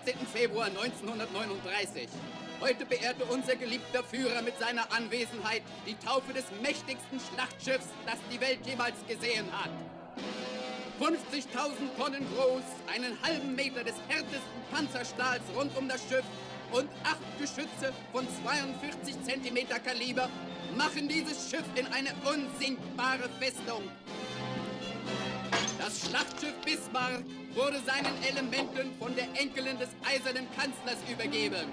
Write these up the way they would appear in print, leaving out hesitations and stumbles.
14. Februar 1939. Heute beehrte unser geliebter Führer mit seiner Anwesenheit die Taufe des mächtigsten Schlachtschiffs, das die Welt jemals gesehen hat. 50.000 Tonnen groß, einen halben Meter des härtesten Panzerstahls rund um das Schiff und 8 Geschütze von 42 Zentimeter Kaliber machen dieses Schiff in eine unsinkbare Festung. Das Schlachtschiff Bismarck wurde seinen Elementen von der Enkelin des eisernen Kanzlers übergeben.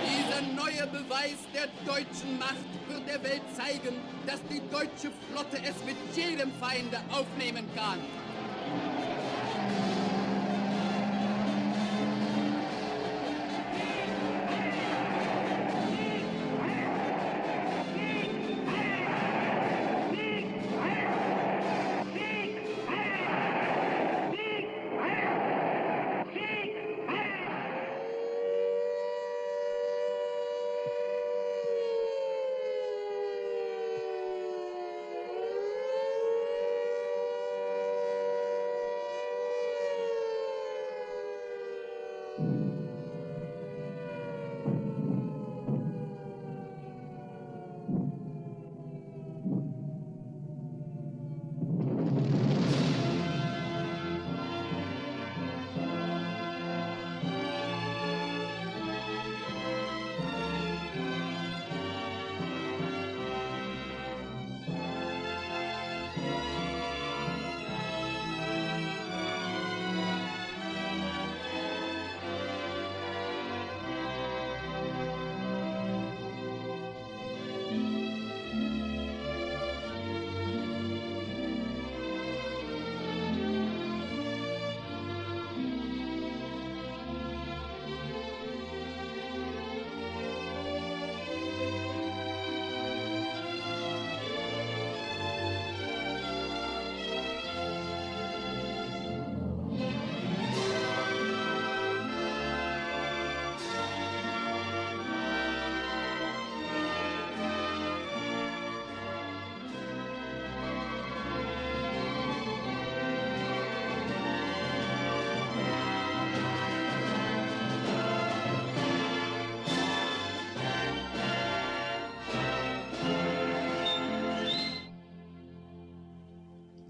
Dieser neue Beweis der deutschen Macht wird der Welt zeigen, dass die deutsche Flotte es mit jedem Feinde aufnehmen kann.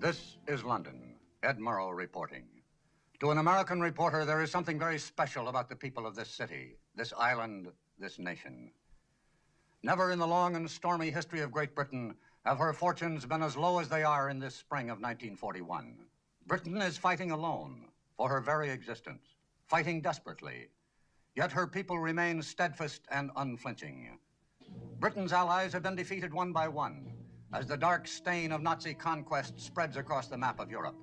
This is London. Ed Murrow reporting. To an American reporter, there is something very special about the people of this city, this island, this nation. Never in the long and stormy history of Great Britain have her fortunes been as low as they are in this spring of 1941. Britain is fighting alone for her very existence, fighting desperately. Yet her people remain steadfast and unflinching. Britain's allies have been defeated one by one as the dark stain of Nazi conquest spreads across the map of Europe.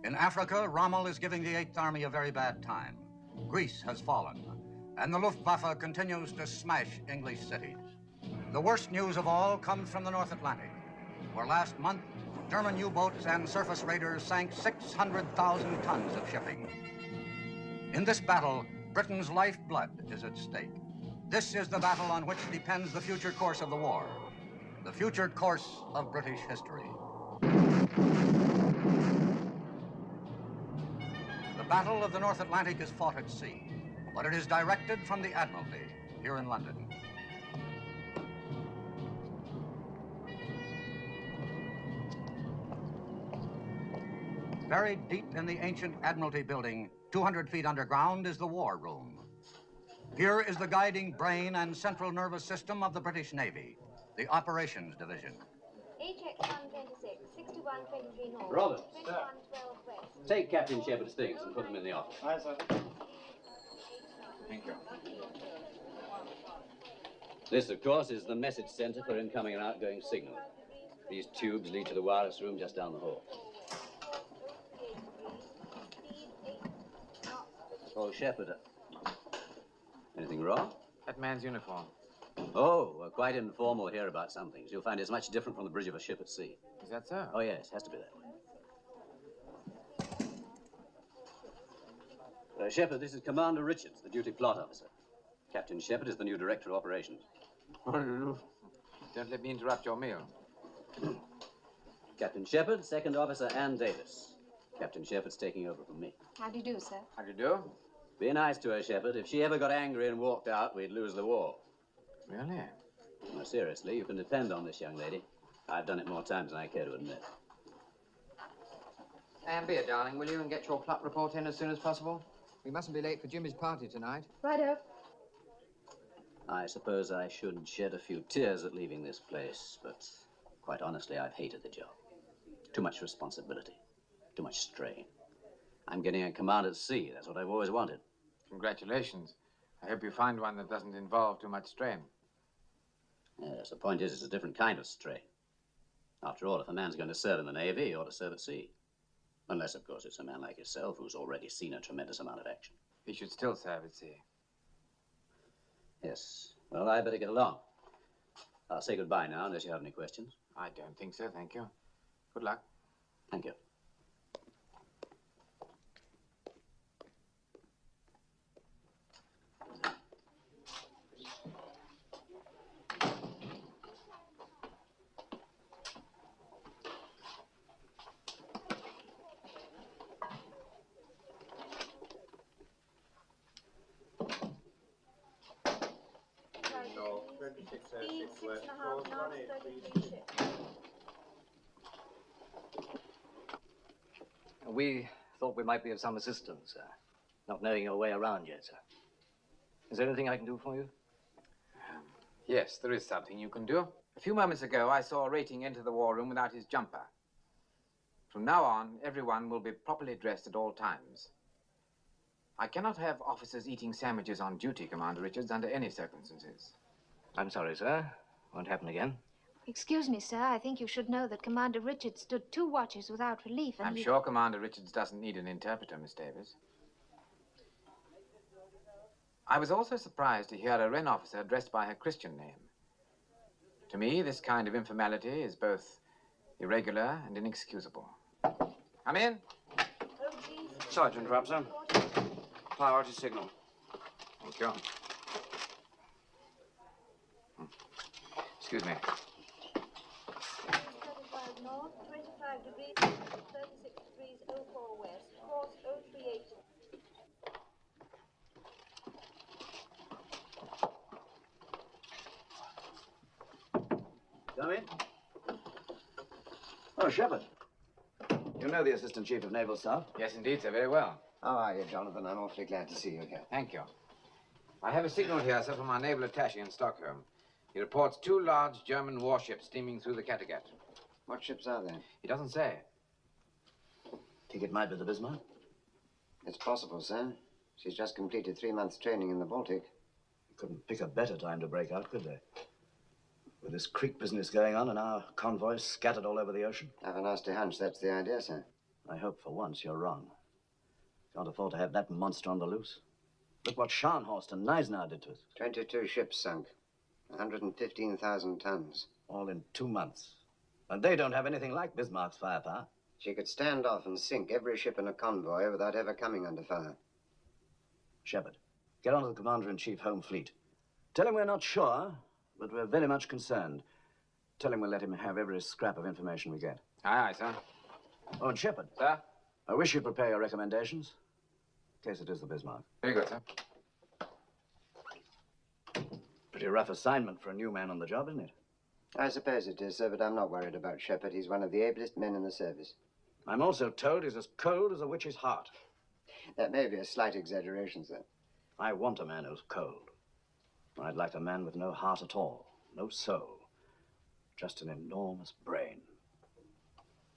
In Africa, Rommel is giving the Eighth Army a very bad time. Greece has fallen, and the Luftwaffe continues to smash English cities. The worst news of all comes from the North Atlantic, where last month, German U-boats and surface raiders sank 600,000 tons of shipping. In this battle, Britain's lifeblood is at stake. This is the battle on which depends the future course of the war, the future course of British history. The Battle of the North Atlantic is fought at sea, but it is directed from the Admiralty here in London. Buried deep in the ancient Admiralty building, 200 feet underground, is the War Room. Here is the guiding brain and central nervous system of the British Navy, the Operations Division. HX 126, 6123 North. Robert, 2112 West. take Captain Shepard's things and put them in the office. Aye, sir. Thank you. This, of course, is the message center for incoming and outgoing signal. These tubes lead to the wireless room just down the hall. Oh, Shepard. Anything wrong? That man's uniform. Oh, we're quite informal here about some things. You'll find it's much different from the bridge of a ship at sea. Is that so? Oh, yes, has to be that way. Shepard, this is Commander Richards, the duty plot officer. Captain Shepard is the new director of operations. Don't let me interrupt your meal. Captain Shepard, second officer Ann Davis. Captain Shepherd's taking over from me. How do you do, sir? How do you do? Be nice to her, Shepherd. If she ever got angry and walked out, we'd lose the war. Really? No, seriously, you can depend on this young lady. I've done it more times than I care to admit. And beer, darling, will you, and get your plot report in as soon as possible? We mustn't be late for Jimmy's party tonight. Righto. I suppose I should shed a few tears at leaving this place, but quite honestly, I've hated the job. Too much responsibility, too much strain. I'm getting a command at sea. That's what I've always wanted. Congratulations. I hope you find one that doesn't involve too much strain. Yes, the point is, it's a different kind of strain. After all, if a man's going to serve in the Navy, he ought to serve at sea. Unless, of course, it's a man like yourself who's already seen a tremendous amount of action. He should still serve at sea. Yes. Well, I better get along. I'll say goodbye now, unless you have any questions. I don't think so, thank you. Good luck. Thank you. Speed 6.5 knots, 33 ships. We thought we might be of some assistance, not knowing your way around yet, sir. Is there anything I can do for you? Yes, there is something you can do. A few moments ago, I saw a rating enter the war room without his jumper. From now on, everyone will be properly dressed at all times. I cannot have officers eating sandwiches on duty, Commander Richards, under any circumstances. I'm sorry, sir. Won't happen again. Excuse me, sir. I think you should know that Commander Richards stood 2 watches without relief, and I'm sure Commander Richards doesn't need an interpreter, Miss Davis. I was also surprised to hear a Wren officer addressed by her Christian name. To me, this kind of informality is both irregular and inexcusable. Come in. Sergeant Rapser. Priority signal. Thank you. Excuse me. 35 north, 25 degrees, 36 degrees, 04 west, course 038. Come in. Oh, Shepard. You know the Assistant Chief of Naval Staff? Yes, indeed, sir. Very well. How are you, Jonathan? I'm awfully glad to see you here. Thank you. I have a signal here, sir, from our naval attaché in Stockholm. He reports 2 large German warships steaming through the Kattegat. What ships are they? He doesn't say. Think it might be the Bismarck? It's possible, sir. She's just completed 3 months' training in the Baltic. Couldn't pick a better time to break out, could they? With this creek business going on and our convoys scattered all over the ocean. I've a nasty hunch that's the idea, sir. I hope for once you're wrong. Can't afford to have that monster on the loose. Look what Scharnhorst and Neisner did to us. 22 ships sunk. 115,000 tons. All in 2 months. And they don't have anything like Bismarck's firepower. She could stand off and sink every ship in a convoy without ever coming under fire. Shepard, get on to the Commander-in-Chief Home Fleet. Tell him we're not sure, but we're very much concerned. Tell him we'll let him have every scrap of information we get. Aye, aye, sir. Oh, and Shepard. Sir? I wish you'd prepare your recommendations, in case it is the Bismarck. Very good, sir. Pretty rough assignment for a new man on the job, isn't it? I suppose it is, sir, but I'm not worried about Shepard. He's one of the ablest men in the service. I'm also told he's as cold as a witch's heart. That may be a slight exaggeration, sir. I want a man who's cold. I'd like a man with no heart at all, no soul, just an enormous brain.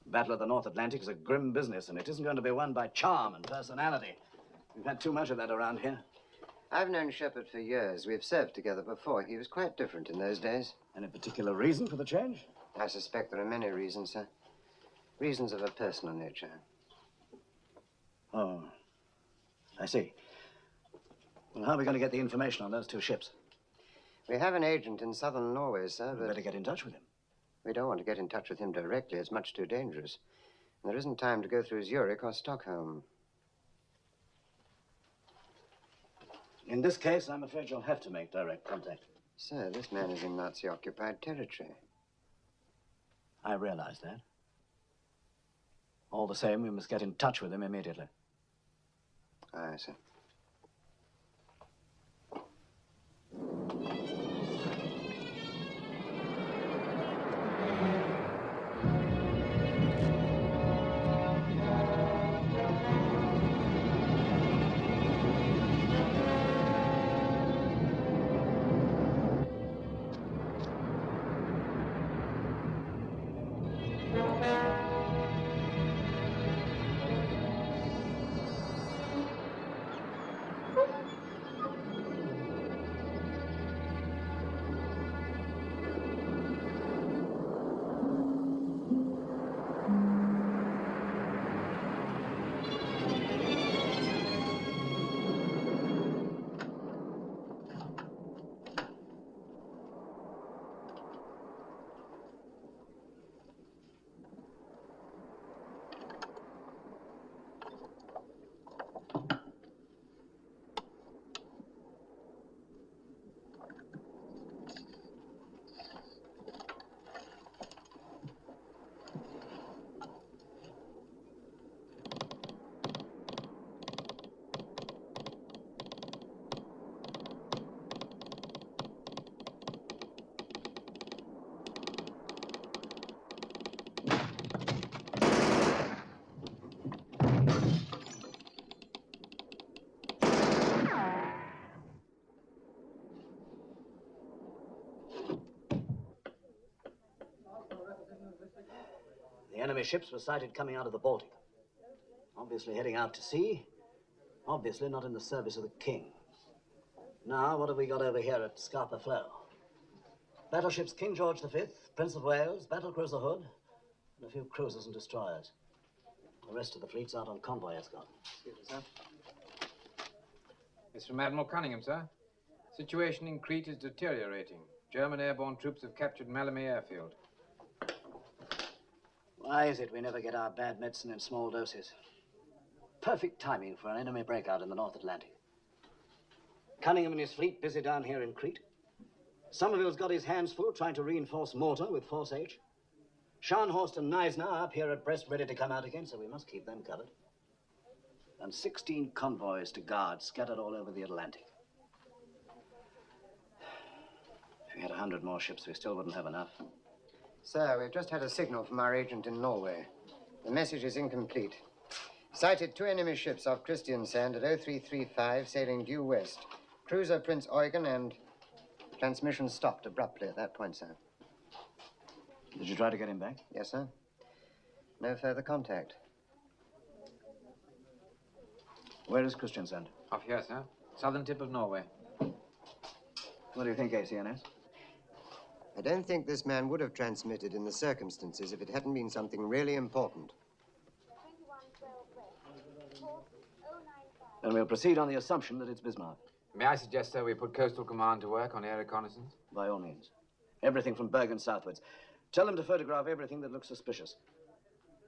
The Battle of the North Atlantic is a grim business, and it isn't going to be won by charm and personality. We've had too much of that around here. I've known Shepard for years. We've served together before. He was quite different in those days. Any particular reason for the change? I suspect there are many reasons, sir. Reasons of a personal nature. Oh, I see. Well, how are we going to get the information on those 2 ships? We have an agent in southern Norway, sir, We but better get in touch with him. we don't want to get in touch with him directly. It's much too dangerous. And there isn't time to go through Zurich or Stockholm. In this case, I'm afraid you'll have to make direct contact. Sir, this man is in Nazi-occupied territory. I realize that. All the same, we must get in touch with him immediately. Aye, sir. The enemy ships were sighted coming out of the Baltic. Obviously heading out to sea. Obviously not in the service of the king. Now, what have we got over here at Scapa Flow? Battleships King George V, Prince of Wales, battlecruiser Hood, and a few cruisers and destroyers. The rest of the fleet's out on convoy escort. Excuse me, sir. It's from Admiral Cunningham, sir. Situation in Crete is deteriorating. German airborne troops have captured Malmö airfield. Why is it we never get our bad medicine in small doses? Perfect timing for an enemy breakout in the North Atlantic. Cunningham and his fleet busy down here in Crete. Somerville's got his hands full trying to reinforce Malta with Force H. Scharnhorst and Neisner are up here at Brest ready to come out again, so we must keep them covered. And 16 convoys to guard scattered all over the Atlantic. If we had 100 more ships, we still wouldn't have enough. Sir, we've just had a signal from our agent in Norway. The message is incomplete. Sighted 2 enemy ships off Christiansand at 0335, sailing due west. Cruiser Prince Eugen, and transmission stopped abruptly at that point, sir. Did you try to get him back? Yes, sir. No further contact. Where is Christiansand? Off here, sir. Southern tip of Norway. What do you think, ACNS? I don't think this man would have transmitted in the circumstances if it hadn't been something really important. 2112 West, course 095. Then we'll proceed on the assumption that it's Bismarck. May I suggest, sir, we put Coastal Command to work on air reconnaissance? By all means. Everything from Bergen southwards. Tell them to photograph everything that looks suspicious.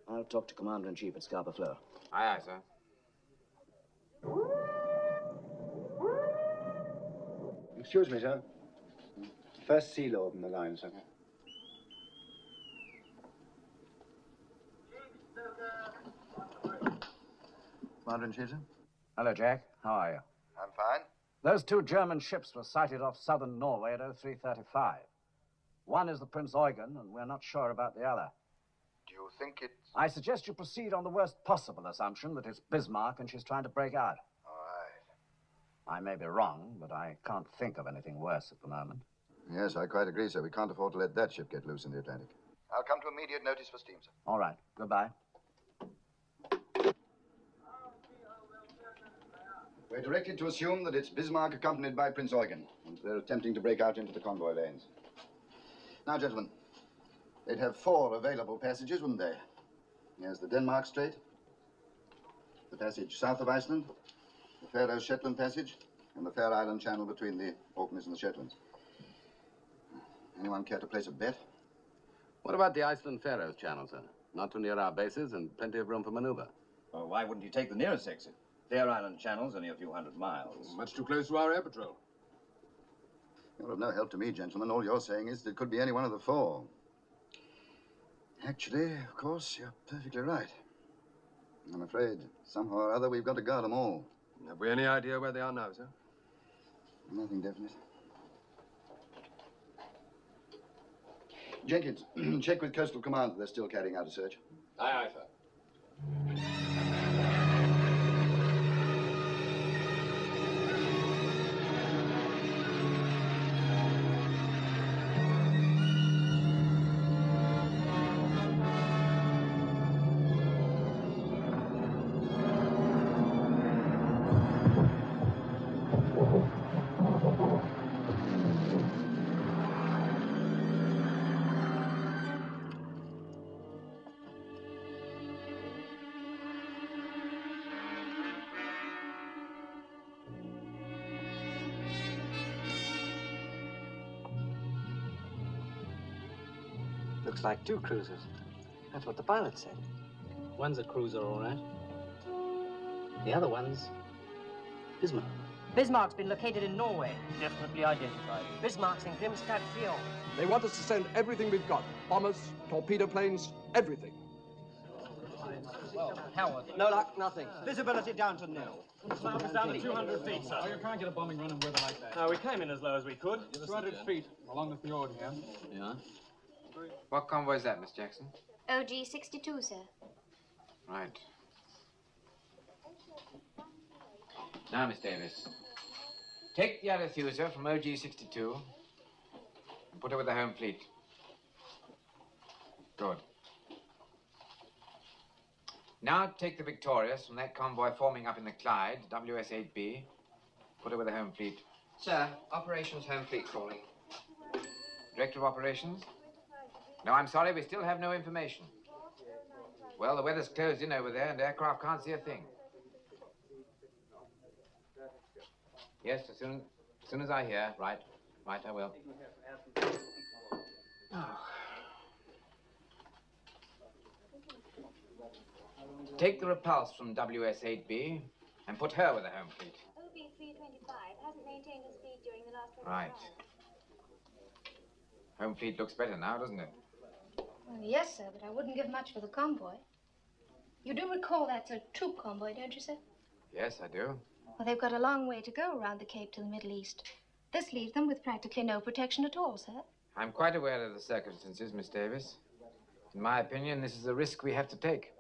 I'll talk to Commander-in-Chief at Scapa Flow. Aye, aye, sir. Excuse me, sir. First Sea Lord in the line, sir. Commander-in-Chief, sir? Hello, Jack. How are you? I'm fine. Those 2 German ships were sighted off southern Norway at 0335. One is the Prince Eugen, and we're not sure about the other. Do you think it's... I suggest you proceed on the worst possible assumption that it's Bismarck and she's trying to break out. All right. I may be wrong, but I can't think of anything worse at the moment. Yes, I quite agree, sir. We can't afford to let that ship get loose in the Atlantic. I'll come to immediate notice for steam, sir. All right. Goodbye. We're directed to assume that it's Bismarck accompanied by Prince Eugen, and they're attempting to break out into the convoy lanes. Now, gentlemen, they'd have 4 available passages, wouldn't they? There's the Denmark Strait, the passage south of Iceland, the Faroe-Shetland passage, and the Fair Island Channel between the Orkneys and the Shetlands. Anyone care to place a bet? What about the Iceland-Faroes Channel, sir? Not too near our bases and plenty of room for maneuver. Well, why wouldn't you take the nearest exit? Fair Island Channel's only a few hundred miles. Much too close to our air patrol. You're of no help to me, gentlemen. All you're saying is that it could be any one of the 4. Actually, of course, you're perfectly right. I'm afraid somehow or other we've got to guard them all. Have we any idea where they are now, sir? Nothing definite. Jenkins, check with Coastal Command that they're still carrying out a search. Aye, aye, sir. Looks like 2 cruisers. That's what the pilot said. One's a cruiser, all right. The other one's Bismarck. Bismarck's been located in Norway. Definitely identified. Bismarck's in Grimstad Fjord. They want us to send everything we've got. Bombers, torpedo planes, everything. Howard. No luck, nothing. Visibility down to nil. Bismarck is down to 200 feet, sir. Oh, you can't get a bombing run in weather like that. No, we came in as low as we could. 200 feet along the fjord here. Yeah? What convoy is that, Miss Jackson? OG 62, sir. Right. Now, Miss Davis, take the Arethusa from OG 62 and put her with the home fleet. Good. Now take the Victorious from that convoy forming up in the Clyde, WS-8B. Put her with the home fleet. Sir, Operations Home Fleet calling. Director of Operations? No, I'm sorry, we still have no information. Well, the weather's closed in over there and aircraft can't see a thing. Yes, as soon as I hear. Right, I will. Oh. Take the Repulse from WS-8B and put her with the home fleet. OB 325 hasn't maintained his speed during the last 24 Right. Home fleet looks better now, doesn't it? Well, yes, sir, but I wouldn't give much for the convoy. You do recall that's a troop convoy, don't you, sir? Yes, I do. Well, they've got a long way to go around the Cape to the Middle East. This leaves them with practically no protection at all, sir. I'm quite aware of the circumstances, Miss Davis. In my opinion, this is a risk we have to take.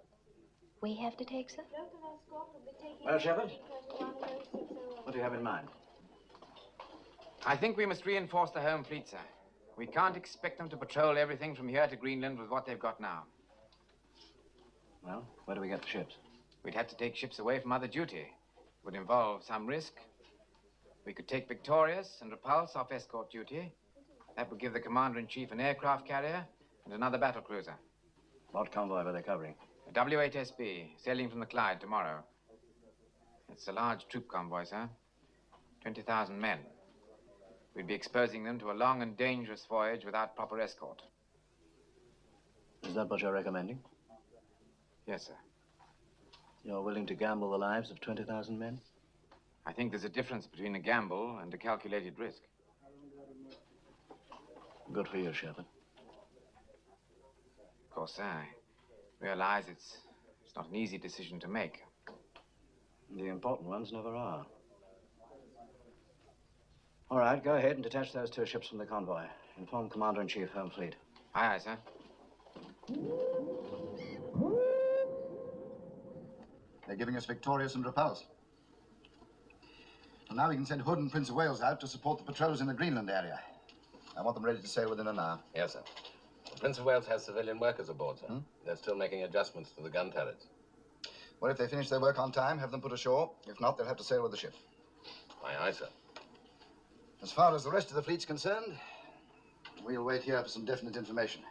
We have to take, sir? Well, Shepard, what do you have in mind? I think we must reinforce the home fleet, sir. We can't expect them to patrol everything from here to Greenland with what they've got now. Well, where do we get the ships? We'd have to take ships away from other duty. It would involve some risk. We could take Victorious and Repulse off escort duty. That would give the Commander-in-Chief an aircraft carrier and another battle cruiser. What convoy were they covering? A W-8SB, sailing from the Clyde tomorrow. It's a large troop convoy, sir. 20,000 men. We'd be exposing them to a long and dangerous voyage without proper escort. Is that what you're recommending? Yes, sir. You're willing to gamble the lives of 20,000 men? I think there's a difference between a gamble and a calculated risk. Good for you, Shepard. Of course, sir, I realize it's not an easy decision to make. The important ones never are. All right, go ahead and detach those 2 ships from the convoy. Inform Commander-in-Chief, Home Fleet. Aye, aye, sir. They're giving us Victorious and Repulse. And now we can send Hood and Prince of Wales out to support the patrols in the Greenland area. I want them ready to sail within an hour. Yes, sir. The Prince of Wales has civilian workers aboard, sir. They're still making adjustments to the gun turrets. Well, if they finish their work on time, have them put ashore. If not, they'll have to sail with the ship. Aye, aye, sir. As far as the rest of the fleet's concerned, we'll wait here for some definite information.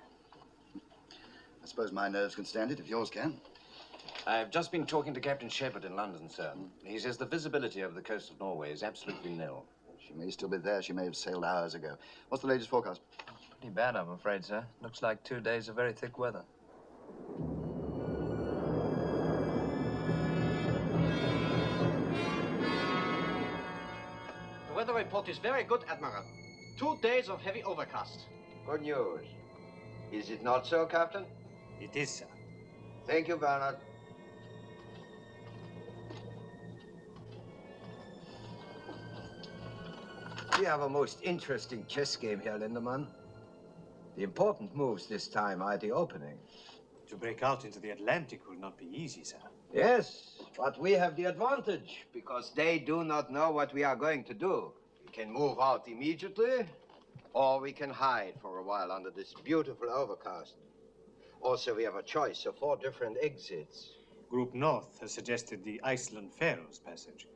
I suppose my nerves can stand it, if yours can. I've just been talking to Captain Shepard in London, sir. He says the visibility over the coast of Norway is absolutely nil. She may still be there. She may have sailed hours ago. What's the latest forecast? Pretty bad, I'm afraid, sir. Looks like 2 days of very thick weather. The weather report is very good, Admiral. 2 days of heavy overcast. Good news. Is it not so, Captain? It is, sir. Thank you, Bernard. We have a most interesting chess game here, Lindemann. The important moves this time are at the opening. To break out into the Atlantic will not be easy, sir. Yes, but we have the advantage because they do not know what we are going to do. We can move out immediately, or we can hide for a while under this beautiful overcast. Also, we have a choice of 4 different exits. Group North has suggested the Iceland-Faroes passage.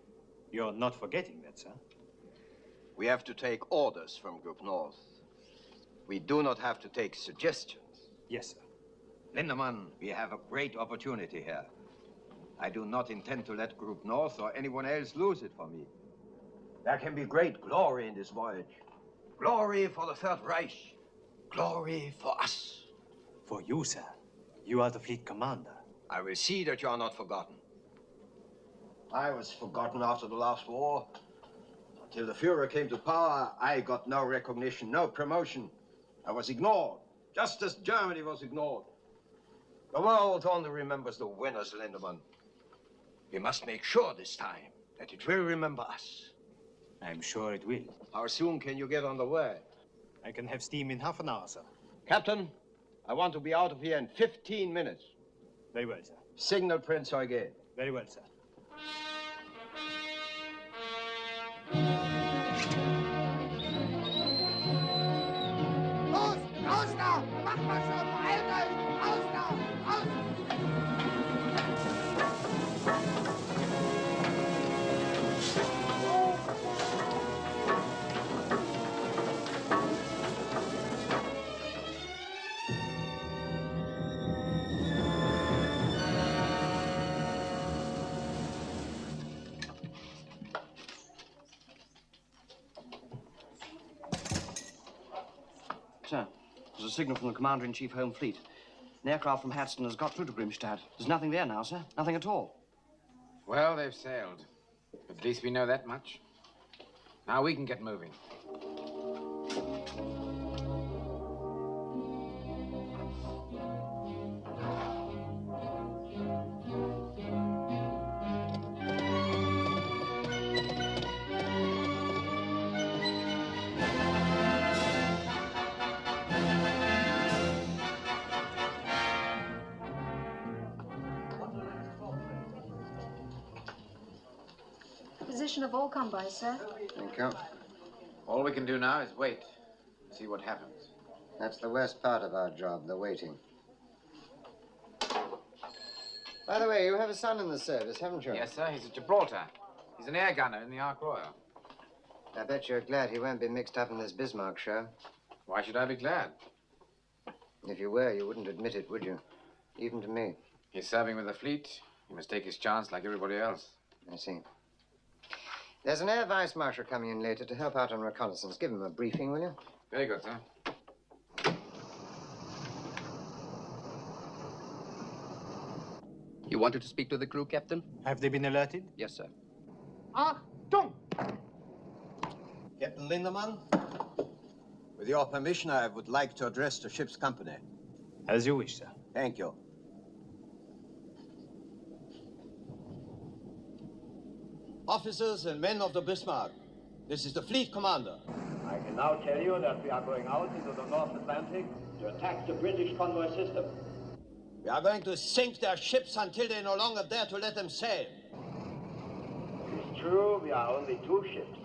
You're not forgetting that, sir? We have to take orders from Group North. We do not have to take suggestions. Yes, sir. Lindemann, we have a great opportunity here. I do not intend to let Group North or anyone else lose it for me. There can be great glory in this voyage. Glory for the Third Reich. Glory for us. For you, sir. You are the fleet commander. I will see that you are not forgotten. I was forgotten after the last war. Until the Führer came to power, I got no recognition, no promotion. I was ignored, just as Germany was ignored. The world only remembers the winners, Lindemann. We must make sure this time that it will remember us. I'm sure it will. How soon can you get on the way? I can have steam in half an hour, sir. Captain, I want to be out of here in 15 minutes. Very well, sir. Signal Prince Eugen. Very well, sir. Los, raus da! Mach mal schon! Beeilt euch! Raus da! Raus! Sir, there's a signal from the Commander-in-Chief Home Fleet. An aircraft from Hadston has got through to Grimstad. There's nothing there now, sir. Nothing at all. Well, they've sailed. At least we know that much. Now we can get moving. Position of all convoys, sir. Thank you. All we can do now is wait, see what happens. That's the worst part of our job, the waiting. By the way, you have a son in the service, haven't you? Yes, sir. He's at Gibraltar. He's an air gunner in the Ark Royal. I bet you're glad he won't be mixed up in this Bismarck show. Why should I be glad? If you were, you wouldn't admit it, would you? Even to me. He's serving with the fleet. He must take his chance like everybody else. I see. There's an air vice marshal coming in later to help out on reconnaissance. Give him a briefing, will you? Very good, sir. You wanted to speak to the crew, Captain? Have they been alerted? Yes, sir. Achtung! Captain Lindemann, with your permission, I would like to address the ship's company. As you wish, sir. Thank you. Officers and men of the Bismarck, this is the fleet commander. I can now tell you that we are going out into the North Atlantic to attack the British convoy system. We are going to sink their ships until they no longer dare to let them sail. It is true, we are only 2 ships.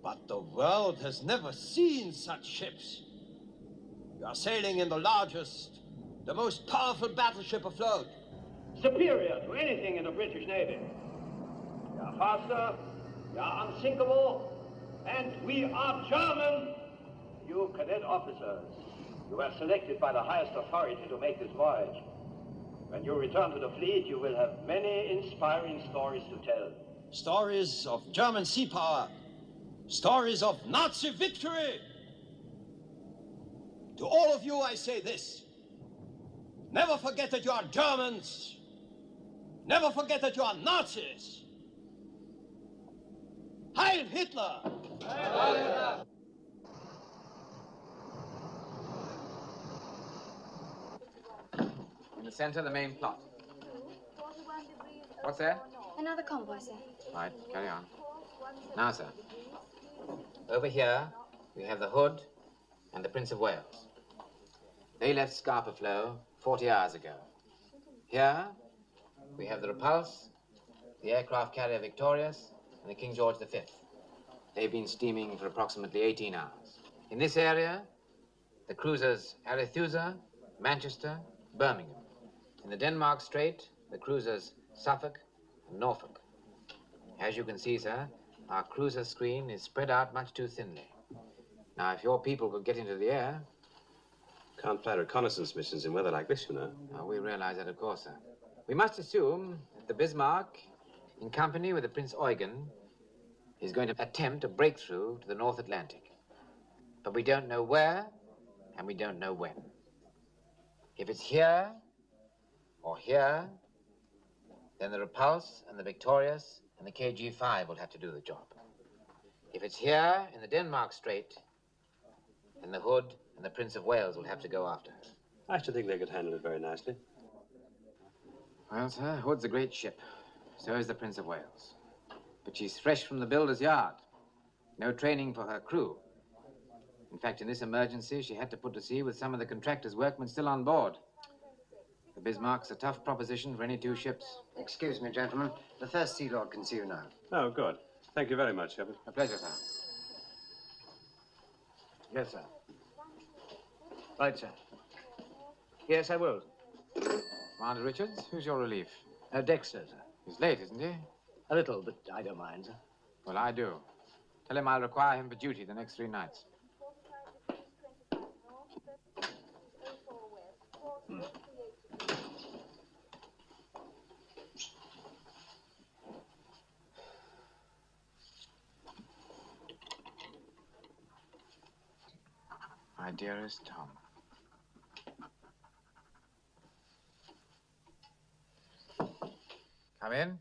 But the world has never seen such ships. We are sailing in the largest, the most powerful battleship afloat. Superior to anything in the British Navy. We are faster, we are unsinkable, and we are German. You cadet officers, you were selected by the highest authority to make this voyage. When you return to the fleet, you will have many inspiring stories to tell. Stories of German sea power. Stories of Nazi victory. To all of you, I say this. Never forget that you are Germans. Never forget that you are Nazis. Heil Hitler! Heil Hitler! In the center, the main plot. What's that? Another convoy, sir. Right, carry on. Now, sir. Over here, we have the Hood and the Prince of Wales. They left Scapa Flow 40 hours ago. Here, we have the Repulse, the aircraft carrier Victorious, and the King George V. They've been steaming for approximately 18 hours. In this area, the cruisers Arethusa, Manchester, Birmingham. In the Denmark Strait, the cruisers Suffolk and Norfolk. As you can see, sir, our cruiser screen is spread out much too thinly. Now, if your people could get into the air... Can't fly reconnaissance missions in weather like this, you know. Oh, we realize that, of course, sir. We must assume that the Bismarck, in company with the Prince Eugen, is going to attempt a breakthrough to the North Atlantic. But we don't know where, and we don't know when. If it's here, or here, then the Repulse and the Victorious and the KG-5 will have to do the job. If it's here, in the Denmark Strait, then the Hood and the Prince of Wales will have to go after her. I should think they could handle it very nicely. Well, sir, Hood's a great ship. So is the Prince of Wales. But she's fresh from the builder's yard. No training for her crew. In fact, in this emergency, she had to put to sea with some of the contractor's workmen still on board. The Bismarck's a tough proposition for any two ships. Excuse me, gentlemen. The First Sea Lord can see you now. Oh, good. Thank you very much, Shepard. A pleasure, sir. Yes, sir. Right, sir. Yes, I will. Commander Richards, who's your relief? Dexter, sir. He's late, isn't he? A little, but I don't mind, sir. Well, I do. Tell him I'll require him for duty the next 3 nights. My dearest Tom. Come in.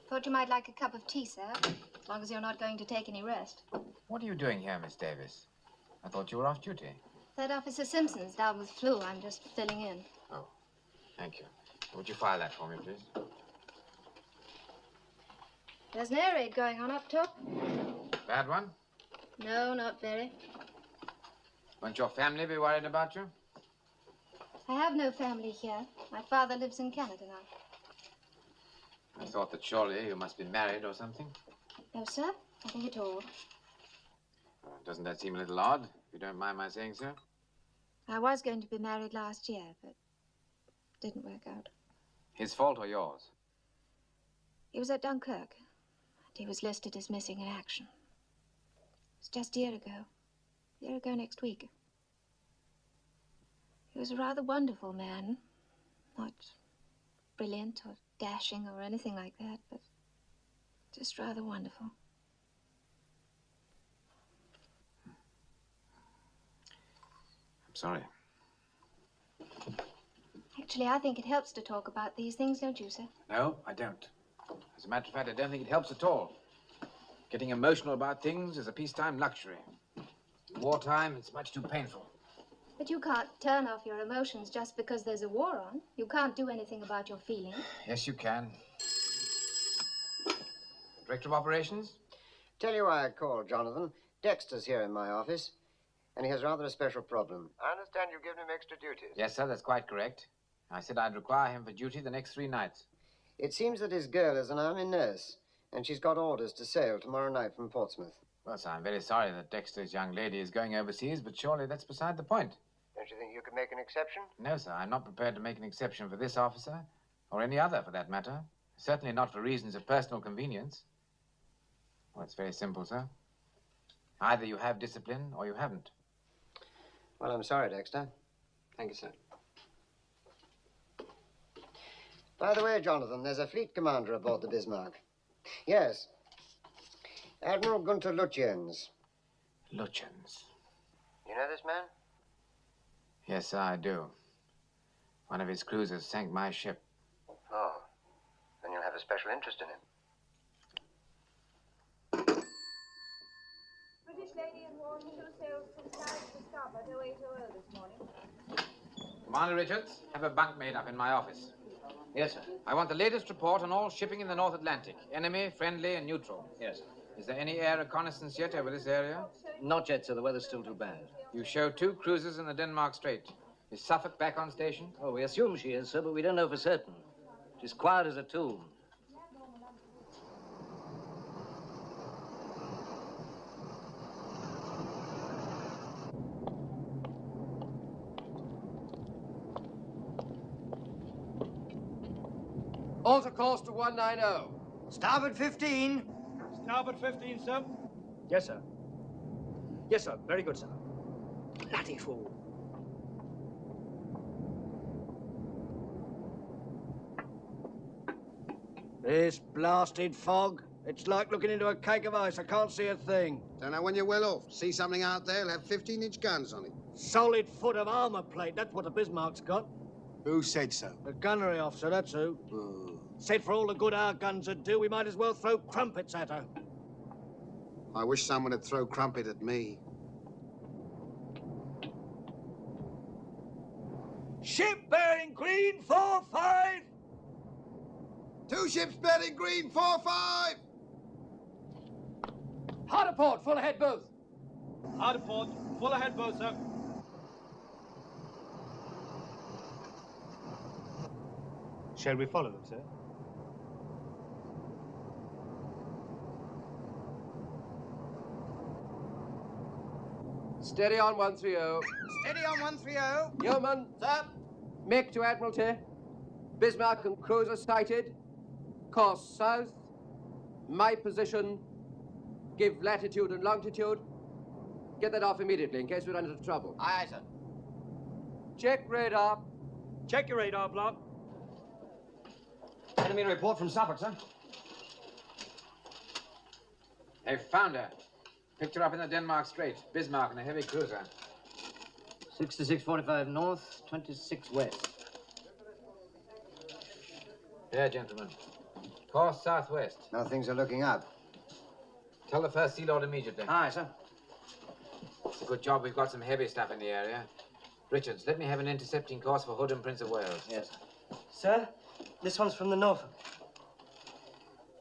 Thought you might like a cup of tea, sir, as long as you're not going to take any rest. What are you doing here, Miss Davis? I thought you were off duty. Third Officer Simpson's down with flu. I'm just filling in. Oh, thank you. Would you file that for me, please? There's an air raid going on up top. Bad one? No, not very. Won't your family be worried about you? I have no family here. My father lives in Canada now. I thought that surely you must be married or something. No, sir. Nothing at all. Doesn't that seem a little odd, if you don't mind my saying so? I was going to be married last year, but it didn't work out. His fault or yours? He was at Dunkirk, and he was listed as missing in action. It was just a year ago next week. He was a rather wonderful man. Not brilliant or dashing or anything like that, but just rather wonderful. I'm sorry. Actually, I think it helps to talk about these things, don't you, sir? No, I don't. As a matter of fact, I don't think it helps at all. Getting emotional about things is a peacetime luxury. Wartime, it's much too painful. But you can't turn off your emotions just because there's a war on. You can't do anything about your feelings. Yes, you can. Director of Operations? Tell you why I called, Jonathan. Dexter's here in my office, and he has rather a special problem. I understand you've given him extra duties. Yes, sir, that's quite correct. I said I'd require him for duty the next 3 nights. It seems that his girl is an army nurse, and she's got orders to sail tomorrow night from Portsmouth. Well, sir, I'm very sorry that Dexter's young lady is going overseas, but surely that's beside the point. Don't you think you could make an exception? No, sir, I'm not prepared to make an exception for this officer, or any other for that matter. Certainly not for reasons of personal convenience. Well, it's very simple, sir. Either you have discipline or you haven't. Well, I'm sorry, Dexter. Thank you, sir. By the way, Jonathan, there's a fleet commander aboard the Bismarck. Yes. Admiral Gunther Lutyens. Lutyens? You know this man? Yes, sir, I do. One of his cruisers sank my ship. Oh. Then you'll have a special interest in him. British Lady and War 2 sails from Paris to starboard 0800 this morning. Commander Richards, have a bunk made up in my office. Yes, sir. I want the latest report on all shipping in the North Atlantic. Enemy, friendly, and neutral. Yes, sir. Is there any air reconnaissance yet over this area? Not yet, sir. The weather's still too bad. You show 2 cruisers in the Denmark Strait. Is Suffolk back on station? Oh, we assume she is, sir, but we don't know for certain. She's quiet as a tomb. Alter course to 190. Starboard 15. Starboard 15, sir. Yes, sir. Yes, sir. Very good, sir. Bloody fool. This blasted fog. It's like looking into a cake of ice. I can't see a thing. Don't know when you're well off. See something out there, it'll have 15-inch guns on it. Solid foot of armor plate. That's what the Bismarck's got. Who said so? The gunnery officer, that's who. Said for all the good our guns would do, we might as well throw crumpets at her. I wish someone would throw crumpet at me. Ship bearing green 4-5. 2 ships bearing green 4-5. Hard a port, full ahead both. Hard port, full ahead both, sir. Shall we follow them, sir? Steady on 130. Steady on 130. Yeoman. Sir. Make to Admiralty. Bismarck and cruiser sighted. Course south. My position. Give latitude and longitude. Get that off immediately in case we run into trouble. Aye, aye, sir. Check radar. Check your radar block. Enemy report from Suffolk, sir. They've found her. Picked her up in the Denmark Strait. Bismarck in a heavy cruiser. 6645 north, 26 west. There, gentlemen. Course southwest. Now things are looking up. Tell the First Sea Lord immediately. Aye, sir. It's a good job we've got some heavy stuff in the area. Richards, let me have an intercepting course for Hood and Prince of Wales. Yes, Sir, this one's from the Norfolk.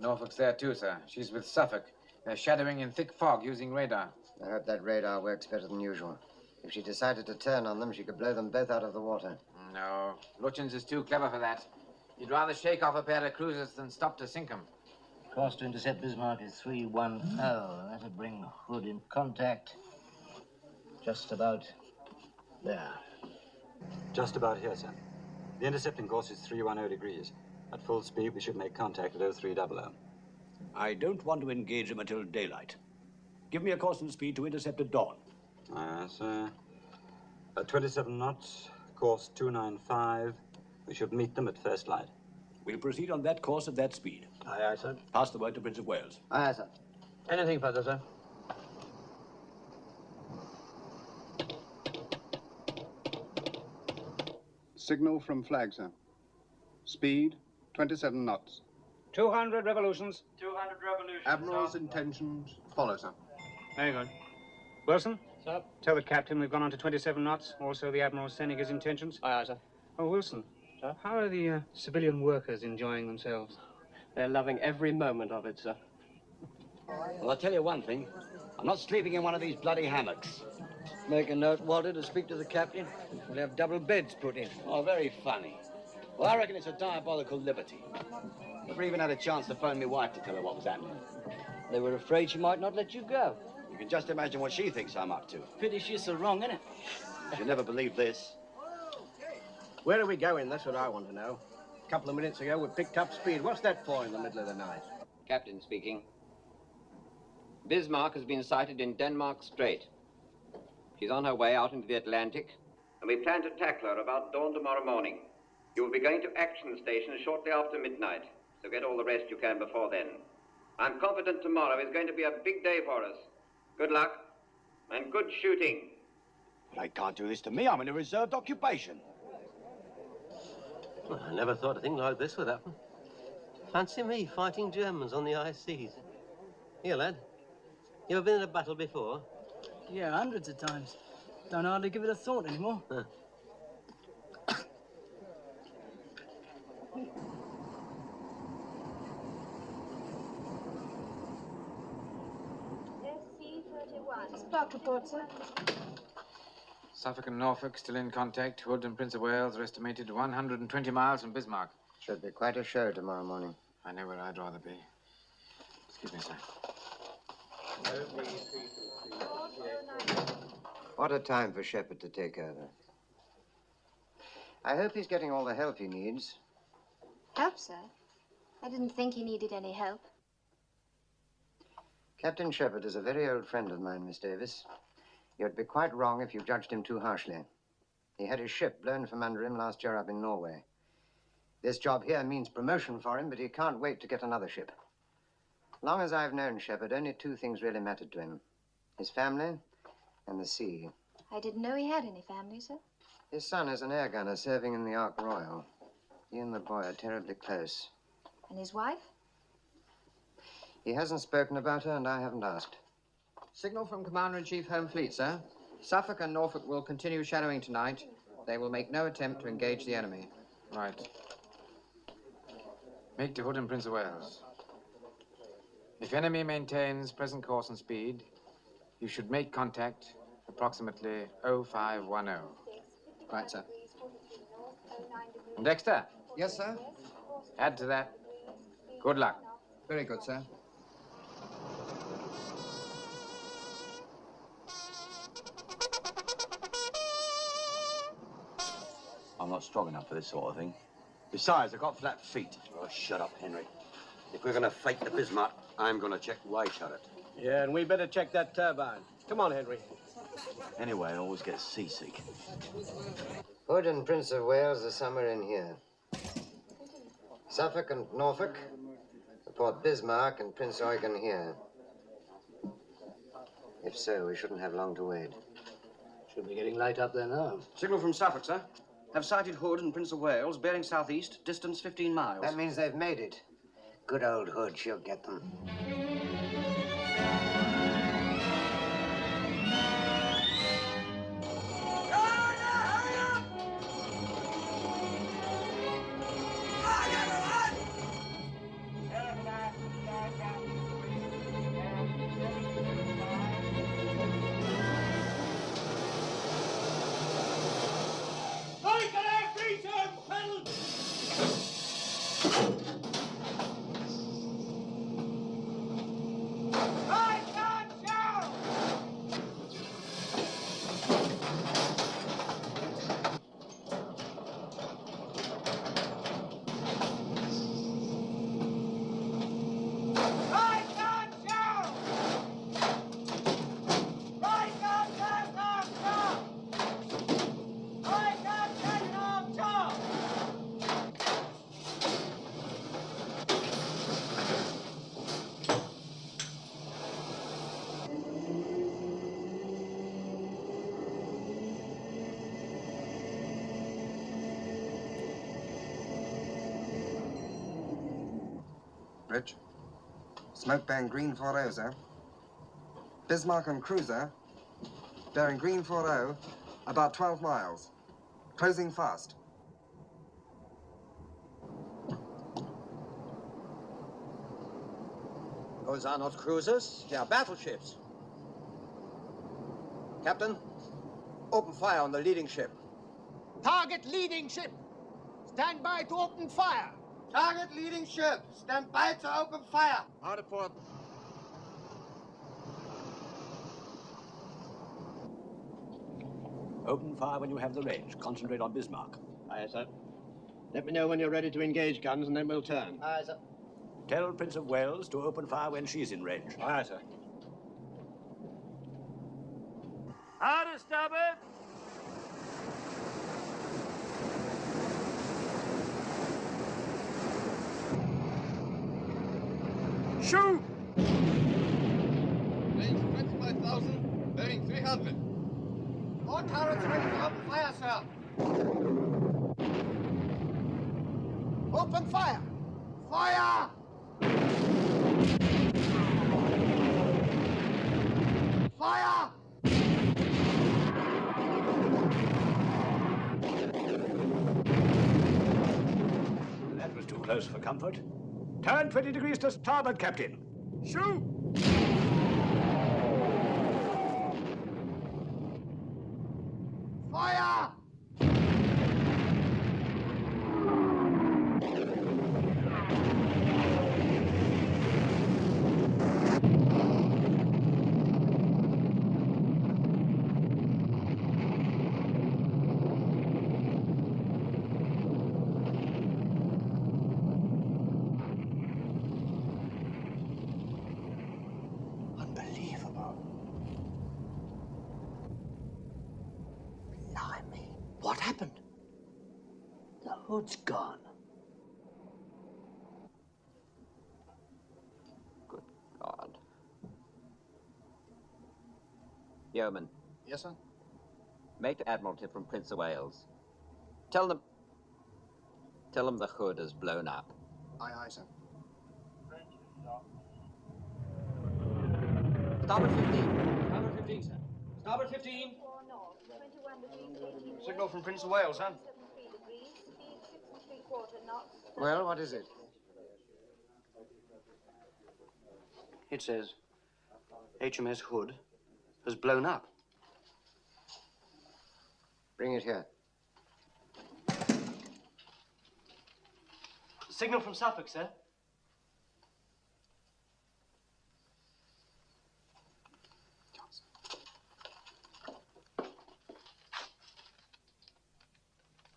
Norfolk's there too, sir. She's with Suffolk. They're shadowing in thick fog using radar. I hope that radar works better than usual. If she decided to turn on them, she could blow them both out of the water. No, Lutyens is too clever for that. He'd rather shake off a pair of cruisers than stop to sink them. Course to intercept Bismarck is 310. That'll bring Hood in contact. Just about there. Just about here, sir. The intercepting course is 310 degrees. At full speed, we should make contact at 0300. I don't want to engage them until daylight. Give me a course and speed to intercept at dawn. Sir. 27 knots, course 295. We should meet them at first light. We'll proceed on that course at that speed. Aye, aye, sir. Pass the word to Prince of Wales. Aye, sir. Anything further, sir? Signal from flag, sir. Speed, 27 knots. 200 revolutions. 200 revolutions. Admiral's intentions follow, sir. Very good. Wilson? Sir? Tell the captain we've gone on to 27 knots. Also, the Admiral's sending his intentions. Aye, aye, sir. Oh, Wilson. Sir? How are the civilian workers enjoying themselves? They're loving every moment of it, sir. Well, I'll tell you one thing. I'm not sleeping in one of these bloody hammocks. Make a note, Walter, to speak to the captain. We'll have double beds put in. Oh, very funny. Well, I reckon it's a diabolical liberty. Never even had a chance to phone my wife to tell her what was happening. They were afraid she might not let you go. You can just imagine what she thinks I'm up to. Pity she's so wrong, innit? She'll never believe this. Where are we going? That's what I want to know. A couple of minutes ago, we picked up speed. What's that for in the middle of the night? Captain speaking. Bismarck has been sighted in Denmark Strait. She's on her way out into the Atlantic, and we plan to tackle her about dawn tomorrow morning. You will be going to action station shortly after midnight, so get all the rest you can before then. I'm confident tomorrow is going to be a big day for us. Good luck, and good shooting. They can't do this to me. I'm in a reserved occupation. Well, I never thought a thing like this would happen. Fancy me fighting Germans on the high seas. Here, lad. You ever been in a battle before? Yeah, hundreds of times. Don't hardly give it a thought anymore. Huh. Spark report, sir. Suffolk and Norfolk still in contact. Hood and Prince of Wales are estimated 120 miles from Bismarck. Should be quite a show tomorrow morning. I know where I'd rather be. Excuse me, sir. What a time for Shepard to take over. I hope he's getting all the help he needs. Help, sir? I didn't think he needed any help. Captain Shepard is a very old friend of mine, Miss Davis. You'd be quite wrong if you judged him too harshly. He had his ship blown from under him last year up in Norway. This job here means promotion for him, but he can't wait to get another ship. Long as I've known Shepard, only two things really mattered to him. His family and the sea. I didn't know he had any family, sir. His son is an air gunner serving in the Ark Royal. He and the boy are terribly close. And his wife? He hasn't spoken about her, and I haven't asked. Signal from Commander-in-Chief Home Fleet, sir. Suffolk and Norfolk will continue shadowing tonight. They will make no attempt to engage the enemy. Right. Make to Hood and Prince of Wales. If enemy maintains present course and speed, you should make contact approximately 0510. Right, sir. And Dexter? Yes, sir? Add to that. Good luck. Very good, sir. I'm not strong enough for this sort of thing. Besides, I've got flat feet. Oh, shut up, Henry. If we're going to fight the Bismarck, I'm going to check why turret. Yeah, and we better check that turbine. Come on, Henry. Anyway, I always get seasick. Hood and Prince of Wales are somewhere in here. Suffolk and Norfolk report Bismarck and Prince Eugen here. If so, we shouldn't have long to wait. Should be getting light up there now. Signal from Suffolk, sir. Have sighted Hood and Prince of Wales, bearing southeast, distance 15 miles. That means they've made it. Good old Hood, she'll get them. Bridge. Smoke bearing green 40, sir. Bismarck and cruiser bearing green 40, about 12 miles. Closing fast. Those are not cruisers, they are battleships. Captain, open fire on the leading ship. Target leading ship. Stand by to open fire. Target leading ship. Stand by to open fire. Hard at port. Open fire when you have the range. Concentrate on Bismarck. Aye, sir. Let me know when you're ready to engage guns, and then we'll turn. Aye, sir. Tell Prince of Wales to open fire when she's in range. Aye, sir. Hard to starboard. Shoot! Range 25,000, bearing 300. All turrets ready to open fire, sir. Open fire! Fire! Fire! That was too close for comfort. Turn 20 degrees to starboard, Captain. Shoot! happened? The hood's gone. God. Yeoman. Yes, sir? Make the Admiralty from Prince of Wales. Tell them the hood has blown up. Aye, aye, sir. Starboard 15. Starboard 15, sir. Starboard 15. Signal from Prince of Wales, huh? Well, what is it? It says HMS Hood has blown up. Bring it here. Signal from Suffolk, sir.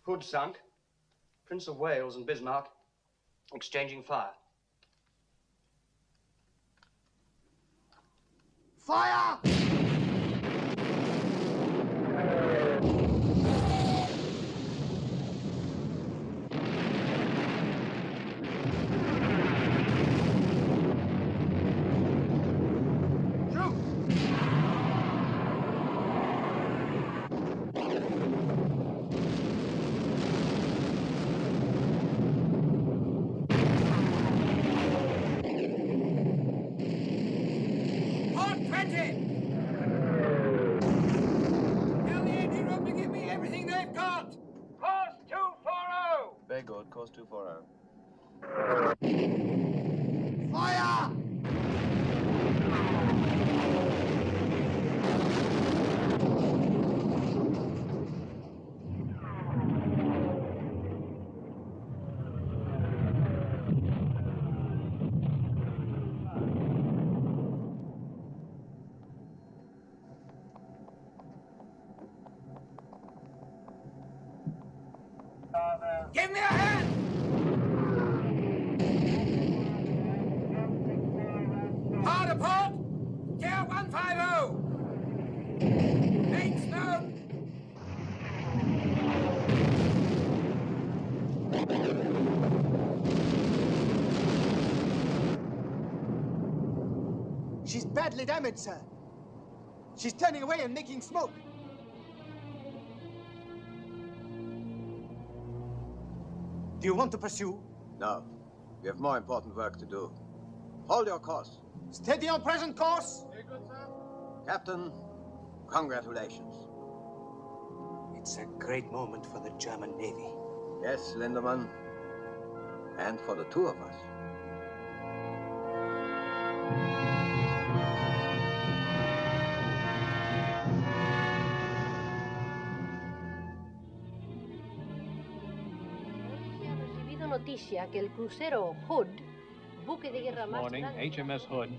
Hood sunk. Prince of Wales and Bismarck exchanging fire. Fire! Very good. Course 240. Fire! Give me a hand! Hard apart! Gear 150! Make smoke! She's badly damaged, sir. She's turning away and making smoke. Do you want to pursue? No. We have more important work to do. Hold your course. Steady on present course. Very good, sir. Captain, congratulations. It's a great moment for the German Navy. Yes, Lindemann. And for the two of us. Noticia que el crucero Hood, buque de guerra más morning, grande HMS Hood,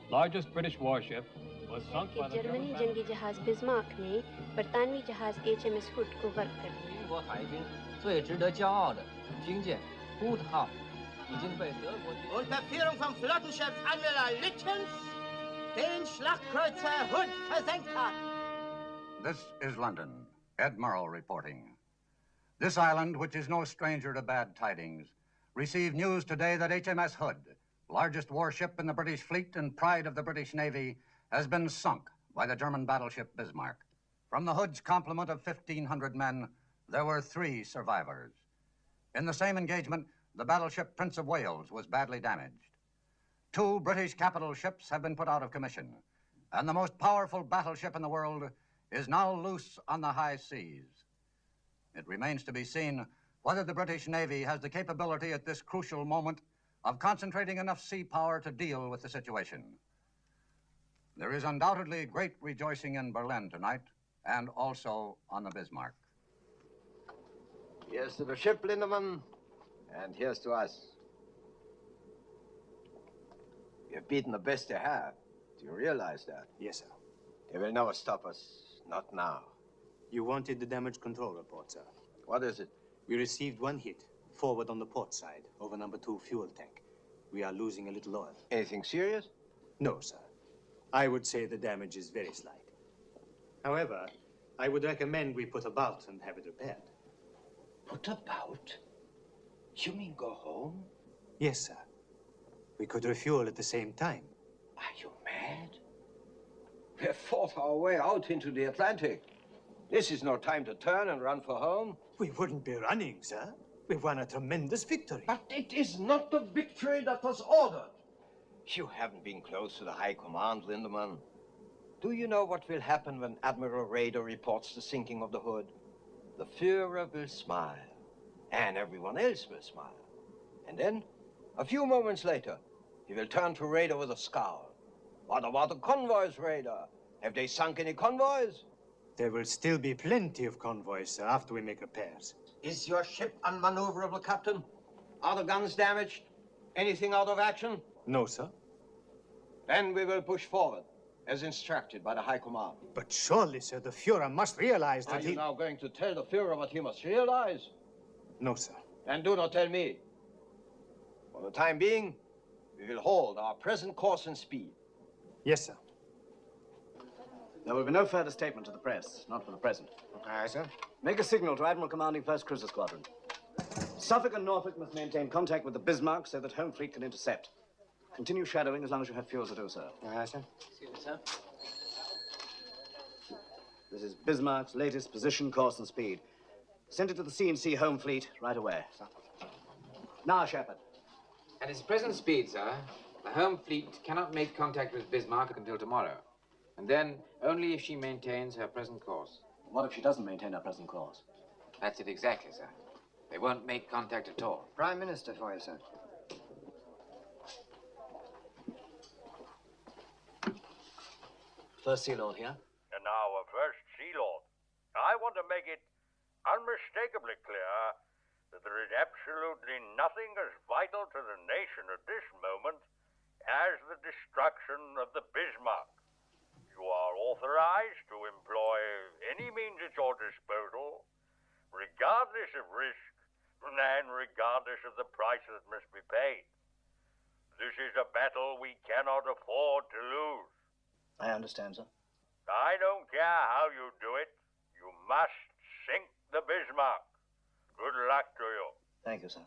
largest British warship, was sunk by the Germany German जंगी जहाज Bismarck ने बरतानवी जहाज HMS Hood को work कर दिया। 英国海军最值得骄傲的军舰 Hood 号已经被德国军。 Unter Führung von Flottenchef Admiral Lütjens den Schlachtkreuzer Hood versenkt hat. This is London. Ed Murrow reporting. This island, which is no stranger to bad tidings, received news today that HMS Hood, largest warship in the British fleet and pride of the British Navy, has been sunk by the German battleship Bismarck. From the Hood's complement of 1,500 men, there were 3 survivors. In the same engagement, the battleship Prince of Wales was badly damaged. 2 British capital ships have been put out of commission, and the most powerful battleship in the world is now loose on the high seas. It remains to be seen whether the British Navy has the capability at this crucial moment of concentrating enough sea power to deal with the situation. There is undoubtedly great rejoicing in Berlin tonight, and also on the Bismarck. Here's to the ship, Lindemann, and here's to us. You've beaten the best you have. Do you realize that? Yes, sir. They will never stop us. Not now. You wanted the damage control report, sir. What is it? We received 1 hit, forward on the port side, over number 2 fuel tank. We are losing a little oil. Anything serious? No, sir. I would say the damage is very slight. However, I would recommend we put about and have it repaired. Put about? You mean go home? Yes, sir. We could refuel at the same time. Are you mad? We have fought our way out into the Atlantic. This is no time to turn and run for home. We wouldn't be running, sir. We've won a tremendous victory. But it is not the victory that was ordered. You haven't been close to the High Command, Lindemann. Do you know what will happen when Admiral Raeder reports the sinking of the Hood? The Führer will smile, and everyone else will smile. And then, a few moments later, he will turn to Raeder with a scowl. What about the convoys, Raeder? Have they sunk any convoys? There will still be plenty of convoys, sir, after we make repairs. Is your ship unmaneuverable, Captain? Are the guns damaged? Anything out of action? No, sir. Then we will push forward, as instructed by the High Command. But surely, sir, the Führer must realize that Are you now going to tell the Führer what he must realize? No, sir. And do not tell me. For the time being, we will hold our present course and speed. Yes, sir. There will be no further statement to the press, not for the present. Aye, sir. Make a signal to Admiral commanding 1st Cruiser Squadron. Suffolk and Norfolk must maintain contact with the Bismarck so that Home Fleet can intercept. Continue shadowing as long as you have fuel to do so. Aye, sir. Excuse me, sir. This is Bismarck's latest position, course, and speed. Send it to the C&C Home Fleet right away. Now, Shepard. At its present speed, sir, the Home Fleet cannot make contact with Bismarck until tomorrow. And then only if she maintains her present course. What if she doesn't maintain her present course? That's it exactly, sir. They won't make contact at all. Prime Minister for you, sir. First Sea Lord here. And now, First Sea Lord, I want to make it unmistakably clear that there is absolutely nothing as vital to the nation at this moment as the destruction of the Bismarck. You are authorized to employ any means at your disposal, regardless of risk and regardless of the price that must be paid. This is a battle we cannot afford to lose. I understand, sir. I don't care how you do it. You must sink the Bismarck. Good luck to you. Thank you, sir.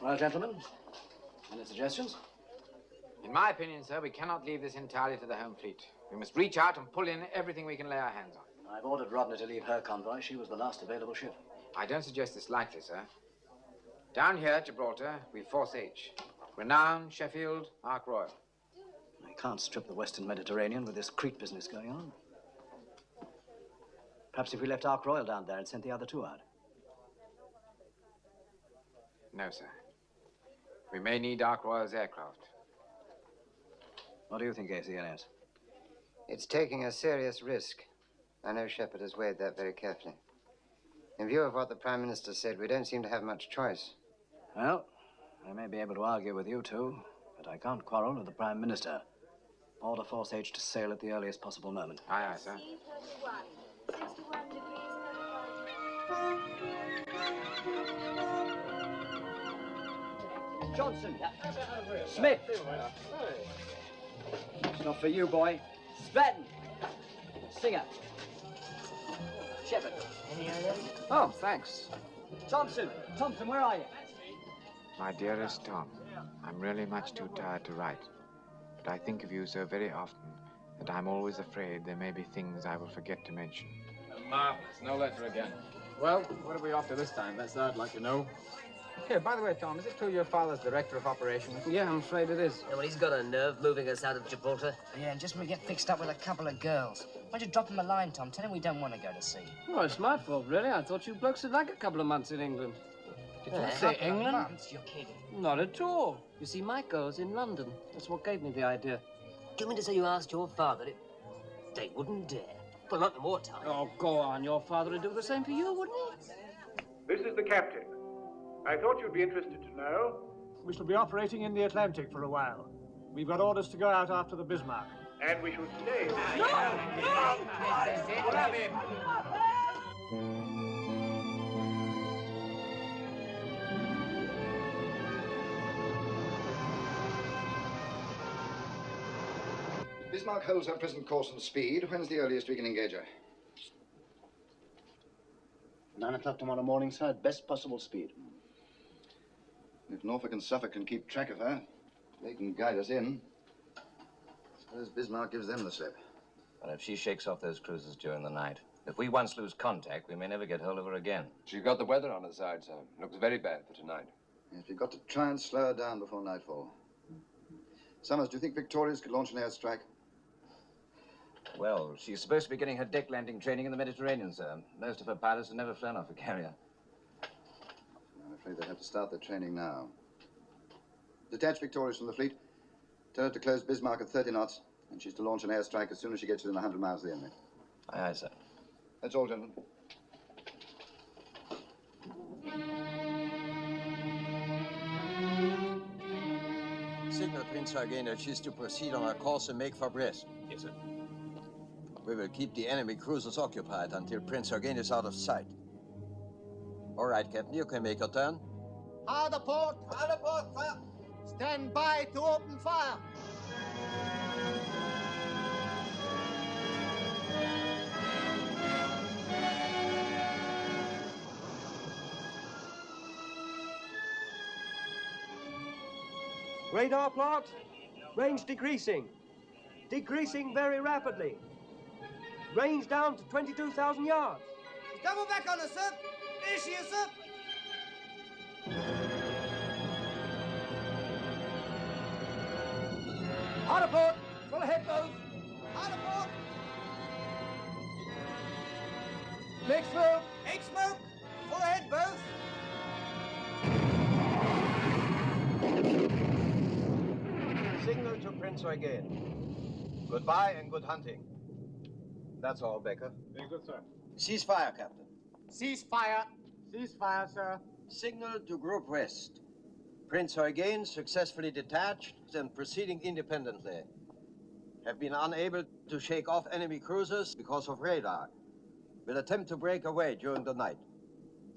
Well, gentlemen, any suggestions? In my opinion, sir, we cannot leave this entirely to the Home Fleet. We must reach out and pull in everything we can lay our hands on. I've ordered Rodney to leave her convoy. She was the last available ship. I don't suggest this lightly, sir. Down here at Gibraltar, we've Force H. Renown, Sheffield, Ark Royal. I can't strip the Western Mediterranean with this Crete business going on. Perhaps if we left Ark Royal down there and sent the other two out. No, sir. We may need Ark Royal's aircraft. What do you think, ACLS? It's taking a serious risk. I know Shepard has weighed that very carefully. In view of what the Prime Minister said, we don't seem to have much choice. Well, I may be able to argue with you two, but I can't quarrel with the Prime Minister. Order Force H to sail at the earliest possible moment. Aye, aye, sir. Johnson. Smith. It's not for you, boy. Stratton. Singer. Shepard. Oh, thanks. Thompson. Thompson, where are you? My dearest Tom, I'm really much too tired to write. But I think of you so very often that I'm always afraid there may be things I will forget to mention. Marvelous. No letter again. Well, what are we off to this time? That's what I'd like to know. Here, by the way, Tom, is it true your father's director of operations? Yeah, I'm afraid it is. Yeah, well, he's got a nerve moving us out of Gibraltar. Yeah, and just when we get fixed up with a couple of girls. Why don't you drop him a line, Tom? Tell him we don't want to go to sea. Well, it's my fault, really. I thought you blokes would like a couple of months in England. Did you say England? Months? You're kidding. Not at all. You see, my girl's in London. That's what gave me the idea. Do you mean to say you asked your father if they wouldn't dare? Well, not in wartime. Oh, go on. Your father would do the same for you, wouldn't he? This is the captain. I thought you'd be interested to know. We shall be operating in the Atlantic for a while. We've got orders to go out after the Bismarck. And we should stay. No! Grab him! Bismarck holds her present course and speed. When's the earliest we can engage her? 9 o'clock tomorrow morning, sir, at best possible speed. If Norfolk and Suffolk can keep track of her, they can guide us in. Suppose Bismarck gives them the slip. But if she shakes off those cruisers during the night, if we once lose contact, we may never get hold of her again. She's got the weather on her side, sir. Looks very bad for tonight. Yes, we've got to try and slow her down before nightfall. Summers, do you think Victoria's could launch an airstrike? Well, she's supposed to be getting her deck landing training in the Mediterranean, sir. Most of her pilots have never flown off a carrier. I'm afraid they'll have to start their training now. Detach Victoria's from the fleet. Tell her to close Bismarck at 30 knots, and she's to launch an airstrike as soon as she gets within 100 miles of the enemy. Aye, aye, sir. That's all, gentlemen. Signal Prince Eugen that she's to proceed on our course and make for Brest. Yes, sir. We will keep the enemy cruisers occupied until Prince Eugen is out of sight. All right, Captain, you can make your turn. Hard aport! Hard aport, sir! Stand by to open fire! Radar plot, range decreasing. Decreasing very rapidly. Range down to 22,000 yards. Double back on us, sir! There she is, sir! Hard aport! Full ahead, both! Hard aport! Make smoke! Make smoke! Full ahead, both! Signal to Prince Eugen. Goodbye and good hunting. That's all, Baker. Very good, sir. Cease fire, Captain. Cease fire! Cease fire, sir. Signal to Group West. Prince Eugen, successfully detached and proceeding independently. Have been unable to shake off enemy cruisers because of radar. Will attempt to break away during the night.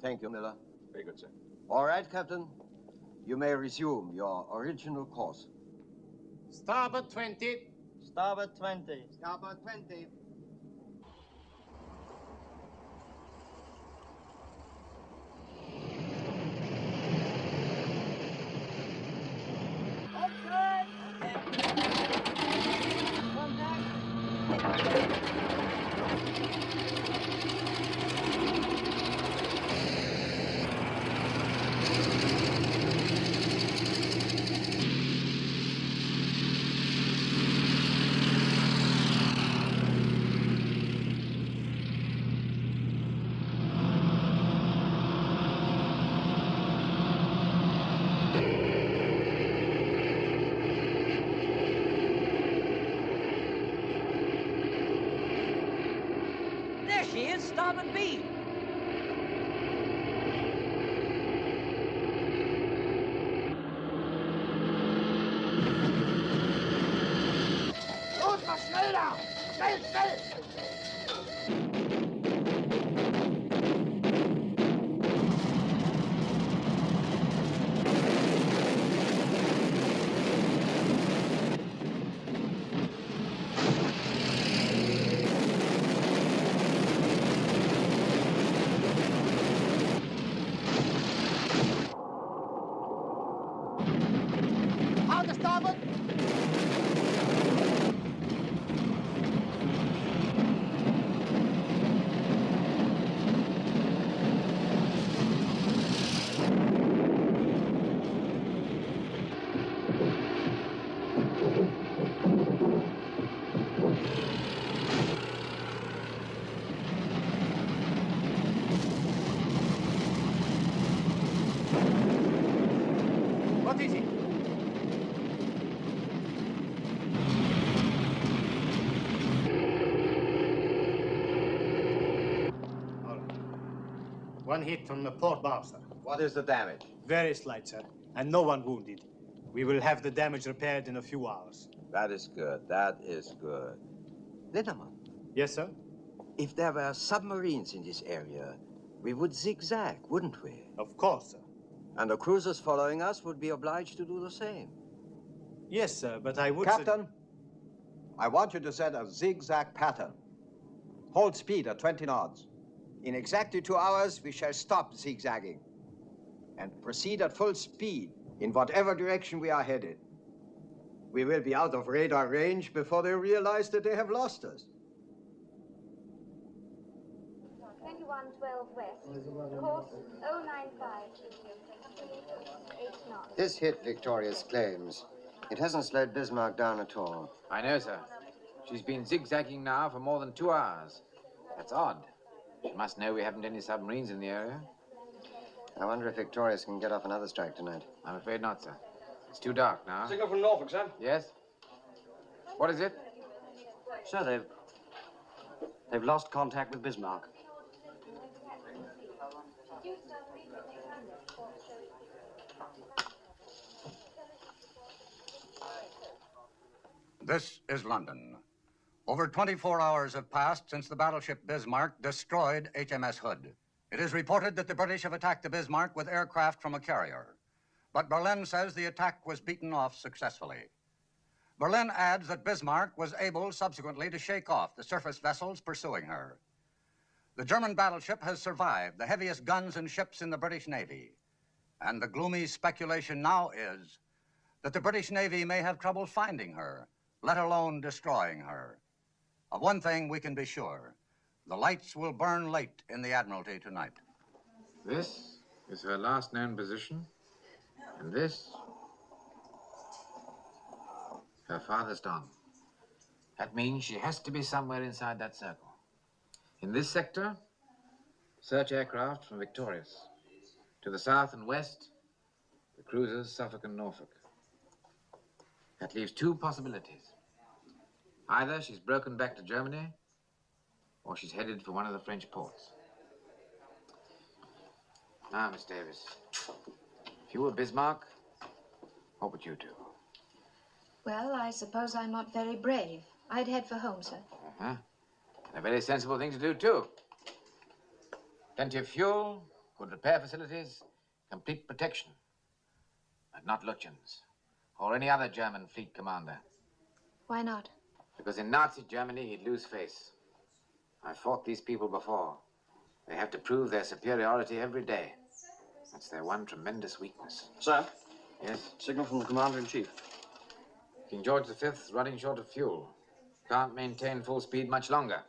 Thank you, Miller. Very good, sir. All right, Captain. You may resume your original course. Starboard 20. Starboard 20. Starboard 20. There she is, starboard beam. Los, mal schneller! Schnell, schnell! Hard to starboard! What is it? All right. One hit from the port bow, sir. What is the damage? Very slight, sir, and no one wounded. We will have the damage repaired in a few hours. That is good. That is good. Lindemann. Yes, sir? If there were submarines in this area, we would zigzag, wouldn't we? Of course, sir. And the cruisers following us would be obliged to do the same. Yes, sir, but I would... Captain, I want you to set a zigzag pattern. Hold speed at 20 knots. In exactly 2 hours, we shall stop zigzagging and proceed at full speed in whatever direction we are headed. We will be out of radar range before they realize that they have lost us. 2112 west, course 095. 8 knots. This hit Victoria's claims. It hasn't slowed Bismarck down at all. I know, sir. She's been zigzagging now for more than 2 hours. That's odd. She must know we haven't any submarines in the area. I wonder if Victorious can get off another strike tonight. I'm afraid not, sir. It's too dark now. Signal from Norfolk, sir. Yes? What is it? Sir, they've lost contact with Bismarck. This is London. Over 24 hours have passed since the battleship Bismarck destroyed HMS Hood. It is reported that the British have attacked the Bismarck with aircraft from a carrier. But Berlin says the attack was beaten off successfully. Berlin adds that Bismarck was able subsequently to shake off the surface vessels pursuing her. The German battleship has survived the heaviest guns and ships in the British Navy. And the gloomy speculation now is that the British Navy may have trouble finding her, let alone destroying her. Of one thing we can be sure. The lights will burn late in the Admiralty tonight. This is her last known position, and this, her farthest on. That means she has to be somewhere inside that circle. In this sector, search aircraft from Victorious. To the south and west, the cruisers Suffolk and Norfolk. That leaves 2 possibilities. Either she's broken back to Germany, or she's headed for one of the French ports. Now, Miss Davis, if you were Bismarck, what would you do? Well, I suppose I'm not very brave. I'd head for home, sir. Uh-huh. And a very sensible thing to do, too. Plenty of fuel, good repair facilities, complete protection. But not Lutyens, or any other German fleet commander. Why not? Because in Nazi Germany, he'd lose face. I've fought these people before. They have to prove their superiority every day. That's their one tremendous weakness. Sir? Yes? Signal from the Commander-in-Chief. King George V's running short of fuel. Can't maintain full speed much longer.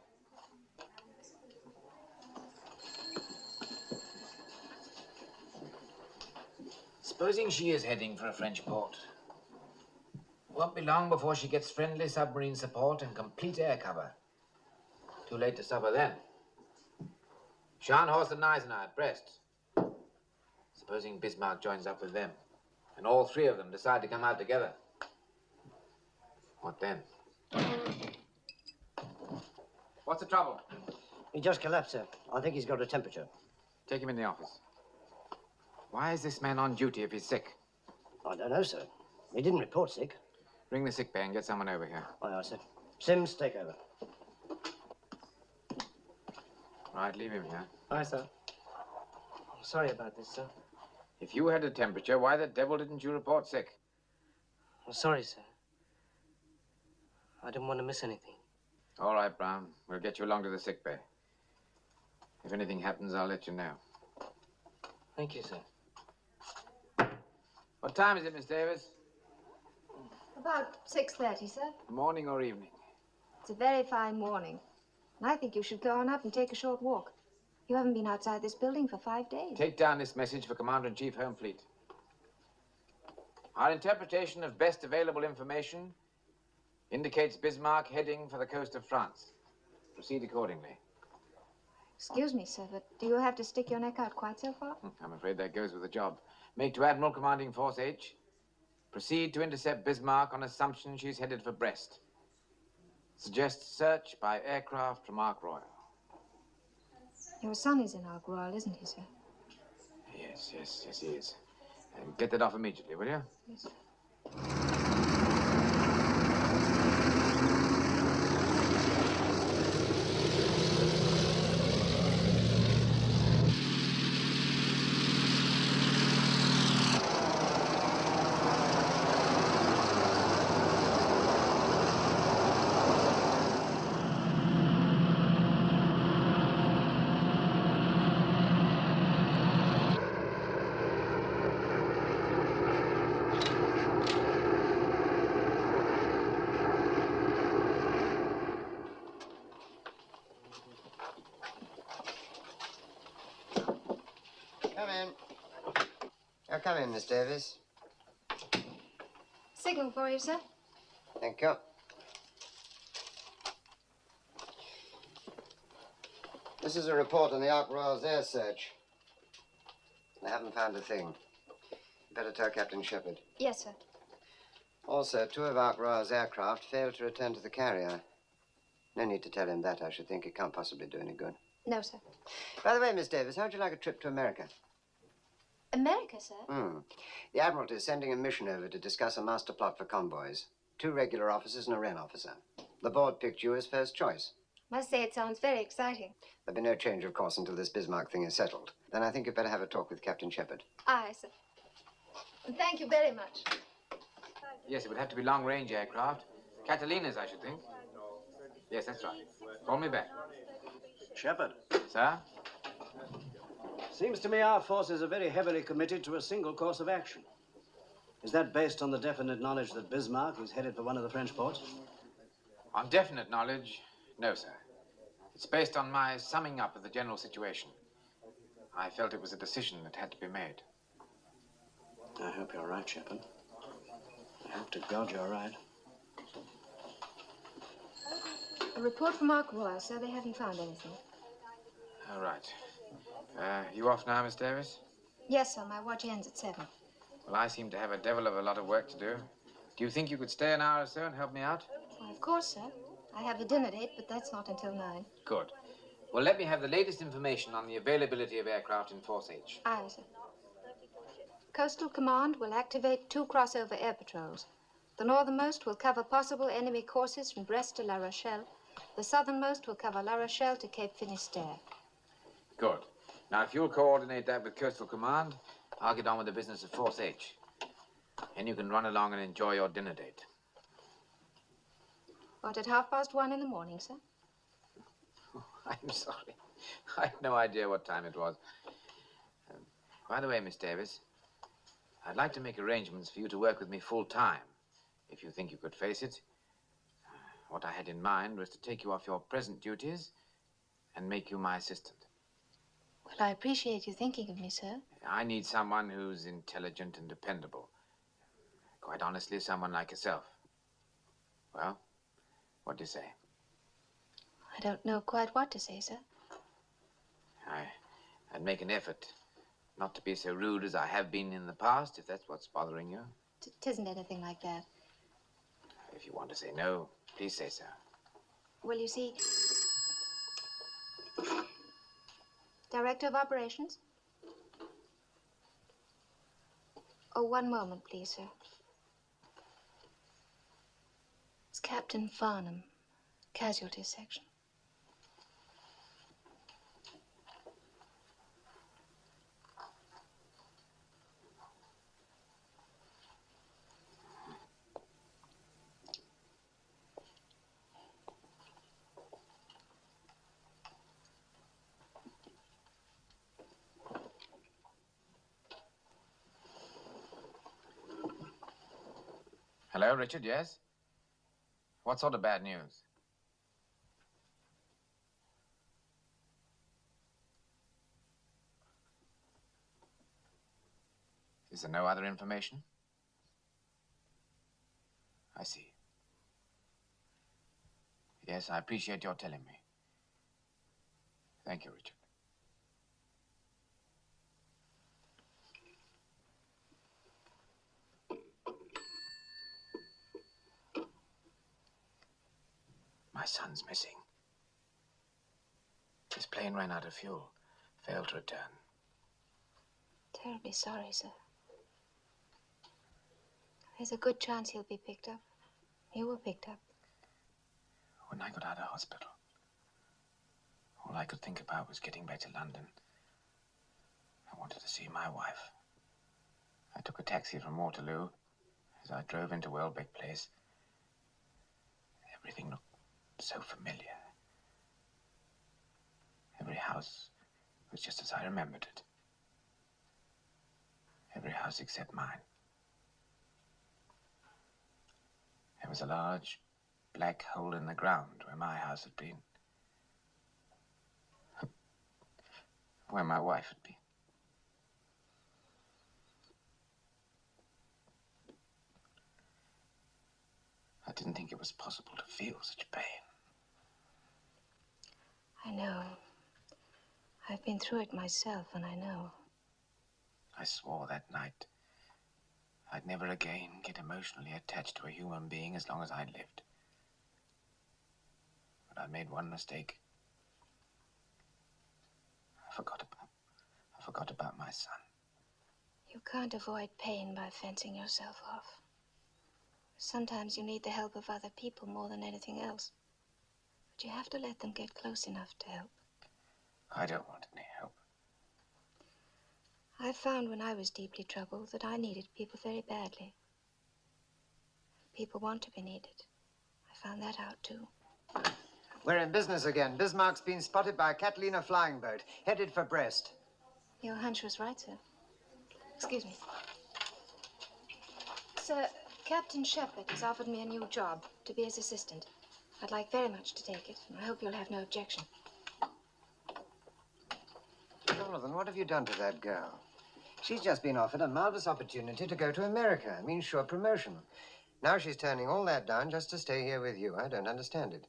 Supposing she is heading for a French port. Won't be long before she gets friendly submarine support and complete air cover. Too late to suffer then. Scharnhorst and Gneisenau at Brest. Supposing Bismarck joins up with them, and all 3 of them decide to come out together. What then? What's the trouble? He just collapsed, sir. I think he's got a temperature. Take him in the office. Why is this man on duty if he's sick? I don't know, sir. He didn't report sick. Ring the sick bay and get someone over here. Aye, aye, sir. Sims, take over. Right, leave him here. Aye, sir. Sorry about this, sir. If you had a temperature, why the devil didn't you report sick? I'm sorry, sir. I didn't want to miss anything. All right, Brown. We'll get you along to the sick bay. If anything happens, I'll let you know. Thank you, sir. What time is it, Miss Davis? About 6:30, sir. Morning or evening? It's a very fine morning. And I think you should go on up and take a short walk. You haven't been outside this building for 5 days. Take down this message for Commander-in-Chief Home Fleet. Our interpretation of best available information indicates Bismarck heading for the coast of France. Proceed accordingly. Excuse me, sir, but do you have to stick your neck out quite so far? I'm afraid that goes with the job. Make to Admiral Commanding Force H. Proceed to intercept Bismarck on assumption she's headed for Brest. Suggest search by aircraft from Ark Royal. Your son is in Ark Royal, isn't he, sir? Yes, he is. Get that off immediately, will you? Yes, sir. come in, Miss Davis. Signal for you, sir. Thank you. This is a report on the Ark Royal's air search. I haven't found a thing. Better tell Captain Shepard. Yes, sir. Also, 2 of Ark Royal's aircraft failed to return to the carrier. No need to tell him that, I should think. It can't possibly do any good. No, sir. By the way, Miss Davis, how'd you like a trip to America? America, sir? The Admiralty is sending a mission over to discuss a master plot for convoys. 2 regular officers and a Wren officer. The board picked you as first choice. Must say it sounds very exciting. There'll be no change, of course, until this Bismarck thing is settled. Then I think you'd better have a talk with Captain Shepard. Aye, sir. And thank you very much. Yes, it would have to be long-range aircraft. Catalina's, I should think. Yes, that's right. Call me back. Shepard. Sir? Seems to me our forces are very heavily committed to a single course of action. Is that based on the definite knowledge that Bismarck is headed for one of the French ports? On definite knowledge, no, sir. It's based on my summing up of the general situation. I felt it was a decision that had to be made. I hope you're right, Shepard. I hope to God you're right. A report from Ark Royal, sir. They haven't found anything. All right. You off now, Miss Davis? Yes, sir. My watch ends at 7. Well, I seem to have a devil of a lot of work to do. Do you think you could stay an hour or so and help me out? Well, of course, sir. I have a dinner date, but that's not until 9. Good. Well, let me have the latest information on the availability of aircraft in Force H. Aye, sir. Coastal Command will activate 2 crossover air patrols. The northernmost will cover possible enemy courses from Brest to La Rochelle. The southernmost will cover La Rochelle to Cape Finisterre. Good. Now, if you'll coordinate that with Coastal Command, I'll get on with the business of Force H. And you can run along and enjoy your dinner date. What, at 1:30 in the morning, sir? I'm sorry. I had no idea what time it was. By the way, Miss Davis, I'd like to make arrangements for you to work with me full-time, if you think you could face it. What I had in mind was to take you off your present duties and make you my assistant. Well, I appreciate you thinking of me, sir. I need someone who's intelligent and dependable. Quite honestly, someone like yourself. Well, what do you say? I don't know quite what to say, sir. I'd make an effort not to be so rude as I have been in the past, if that's what's bothering you. Tisn't anything like that. If you want to say no, please say so. Well, you see... Director of Operations? Oh, one moment, please, sir. It's Captain Farnham, Casualties Section. Hello, Richard, yes? What sort of bad news? Is there no other information? I see. Yes, I appreciate your telling me. Thank you, Richard. My son's missing. His plane ran out of fuel, failed to return. Terribly sorry, sir. There's a good chance he'll be picked up. You were picked up. When I got out of hospital, all I could think about was getting back to London. I wanted to see my wife. I took a taxi from Waterloo. As I drove into Welbeck Place, everything looked so familiar. Every house was just as I remembered it. Every house except mine. There was a large black hole in the ground where my house had been. Where my wife had been. didn't think it was possible to feel such pain. I know. I've been through it myself, and I know. I swore that night I'd never again get emotionally attached to a human being as long as I lived. But I made one mistake. I forgot about my son. You can't avoid pain by fencing yourself off. Sometimes you need the help of other people more than anything else. But you have to let them get close enough to help. I don't want any help. I found when I was deeply troubled that I needed people very badly. People want to be needed. I found that out, too. We're in business again. Bismarck's been spotted by a Catalina flying boat, headed for Brest. Your hunch was right, sir. Excuse me. Sir, Captain Shepherd has offered me a new job to be his assistant. I'd like very much to take it, and I hope you'll have no objection. Jonathan, what have you done to that girl? She's just been offered a marvelous opportunity to go to America. It means sure promotion. Now she's turning all that down just to stay here with you. I don't understand it.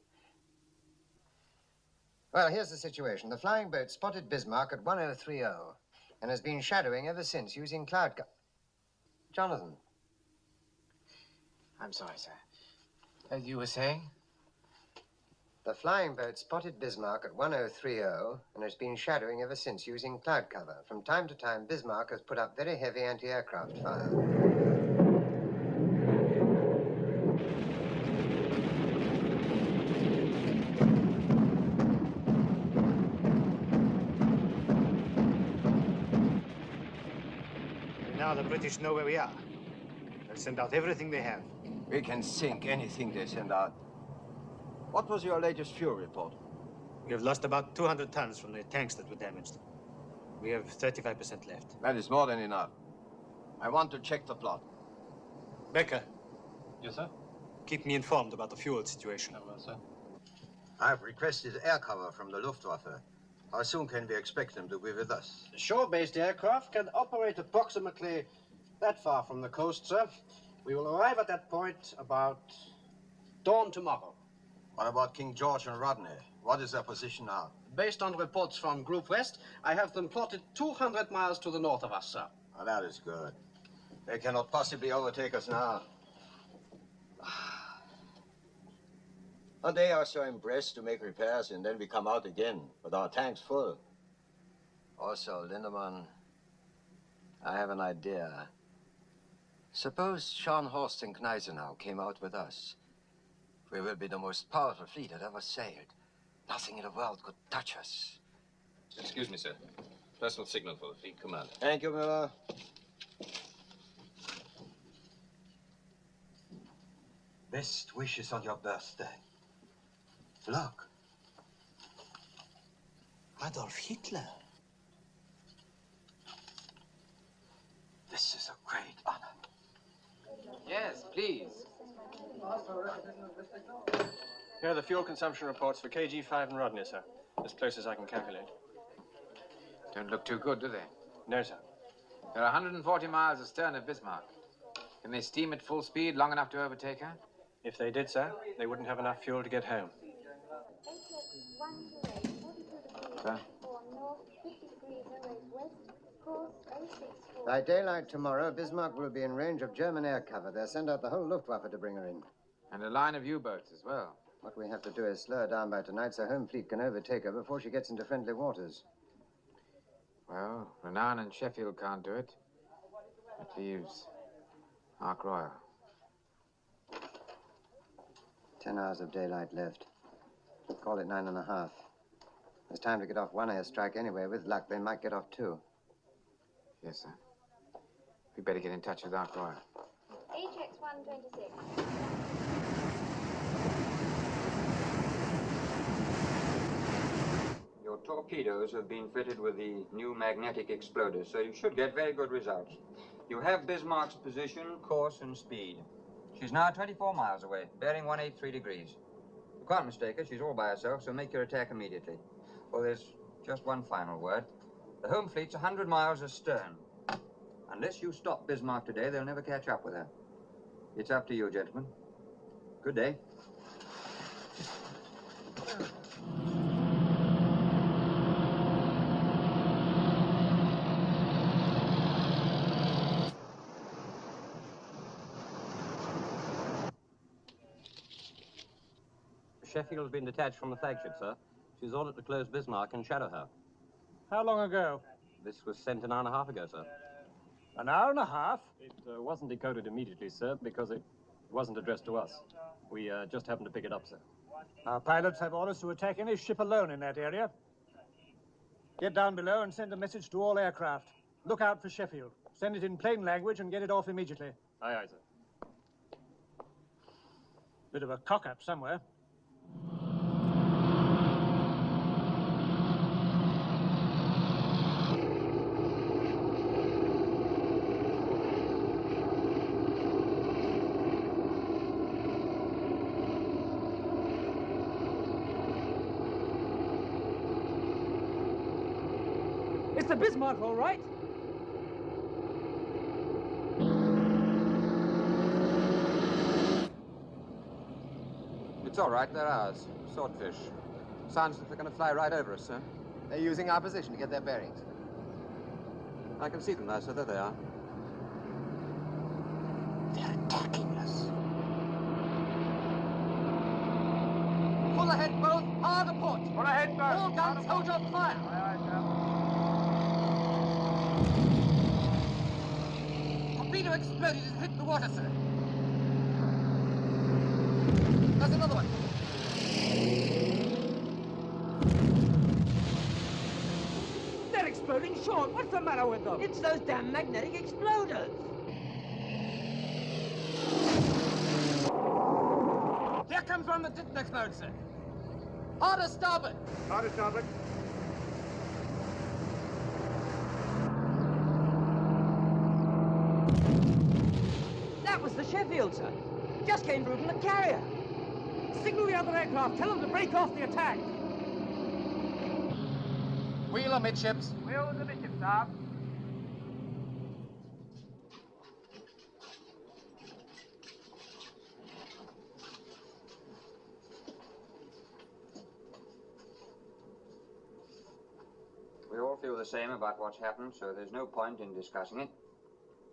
Well, here's the situation. The flying boat spotted Bismarck at 1030 and has been shadowing ever since using cloud Jonathan. I'm sorry, sir. As you were saying? The flying boat spotted Bismarck at 1030 and has been shadowing ever since using cloud cover. From time to time, Bismarck has put up very heavy anti-aircraft fire. Now the British know where we are. They'll send out everything they have. We can sink anything they send out. What was your latest fuel report? We have lost about 200 tons from the tanks that were damaged. We have 35% left. That is more than enough. I want to check the plot. Becker. Yes, sir? Keep me informed about the fuel situation. I will, sir. I've requested air cover from the Luftwaffe. How soon can we expect them to be with us? Shore-based aircraft can operate approximately that far from the coast, sir. We will arrive at that point about dawn tomorrow. What about King George and Rodney? What is their position now? Based on reports from Group West, I have them plotted 200 miles to the north of us, sir. Oh, that is good. They cannot possibly overtake us now. A day or so in Brest to make repairs, and then we come out again with our tanks full. Also, Lindemann, I have an idea. Suppose Scharnhorst and Gneisenau came out with us. We will be the most powerful fleet that ever sailed. Nothing in the world could touch us. Excuse me, sir. Personal signal for the fleet commander. Thank you, Miller. Best wishes on your birthday. Look. Adolf Hitler. This is a great honor. Yes, please. Here are the fuel consumption reports for KG5 and Rodney, sir. As close as I can calculate. Don't look too good, do they? No, sir. They're 140 miles astern of Bismarck. Can they steam at full speed long enough to overtake her? If they did, sir, they wouldn't have enough fuel to get home. Sir? By daylight tomorrow, Bismarck will be in range of German air cover. They'll send out the whole Luftwaffe to bring her in. And a line of U-boats as well. What we have to do is slow her down by tonight so home fleet can overtake her before she gets into friendly waters. Well, Renown and Sheffield can't do it. That leaves Ark Royal. 10 hours of daylight left. Call it 9.5. There's time to get off one airstrike anyway. With luck, they might get off two. Yes, sir. We better get in touch with Ark Royal. HX 126. Your torpedoes have been fitted with the new magnetic exploders, so you should get very good results. You have Bismarck's position, course, and speed. She's now 24 miles away, bearing 183 degrees. You can't mistake her. She's all by herself, so make your attack immediately. Oh, there's just one final word. The home fleet's 100 miles astern. Unless you stop Bismarck today, they'll never catch up with her. It's up to you, gentlemen. Good Good day. Sheffield has been detached from the flagship, sir. She's ordered to close Bismarck and shadow her. How long ago? This was sent an hour and a half ago, sir. An hour and a half? It wasn't decoded immediately, sir, because it wasn't addressed to us. We just happened to pick it up, sir. Our pilots have orders to attack any ship alone in that area. Get down below and send a message to all aircraft. Look out for Sheffield. Send it in plain language and get it off immediately. Aye, aye, sir. Bit of a cock-up somewhere. It's the Bismarck, all right. It's all right, they're ours. Swordfish. Sounds like they're going to fly right over us, sir. They're using our position to get their bearings. I can see them now, sir. There they are. They're attacking us. Full ahead, both. Hard aport. Full ahead, both. All guns, hold your fire. Aye, aye, sir. Torpedo exploded and hit the water, sir. There's another one. They're exploding short. What's the matter with them? It's those damn magnetic exploders. Here comes one that didn't explode, sir. Harder starboard. Harder starboard. That was the Sheffield, sir. Just came through from the carrier. Signal the other aircraft. Tell them to break off the attack. Wheel amidships. Wheel amidships, sir. We all feel the same about what's happened, so there's no point in discussing it.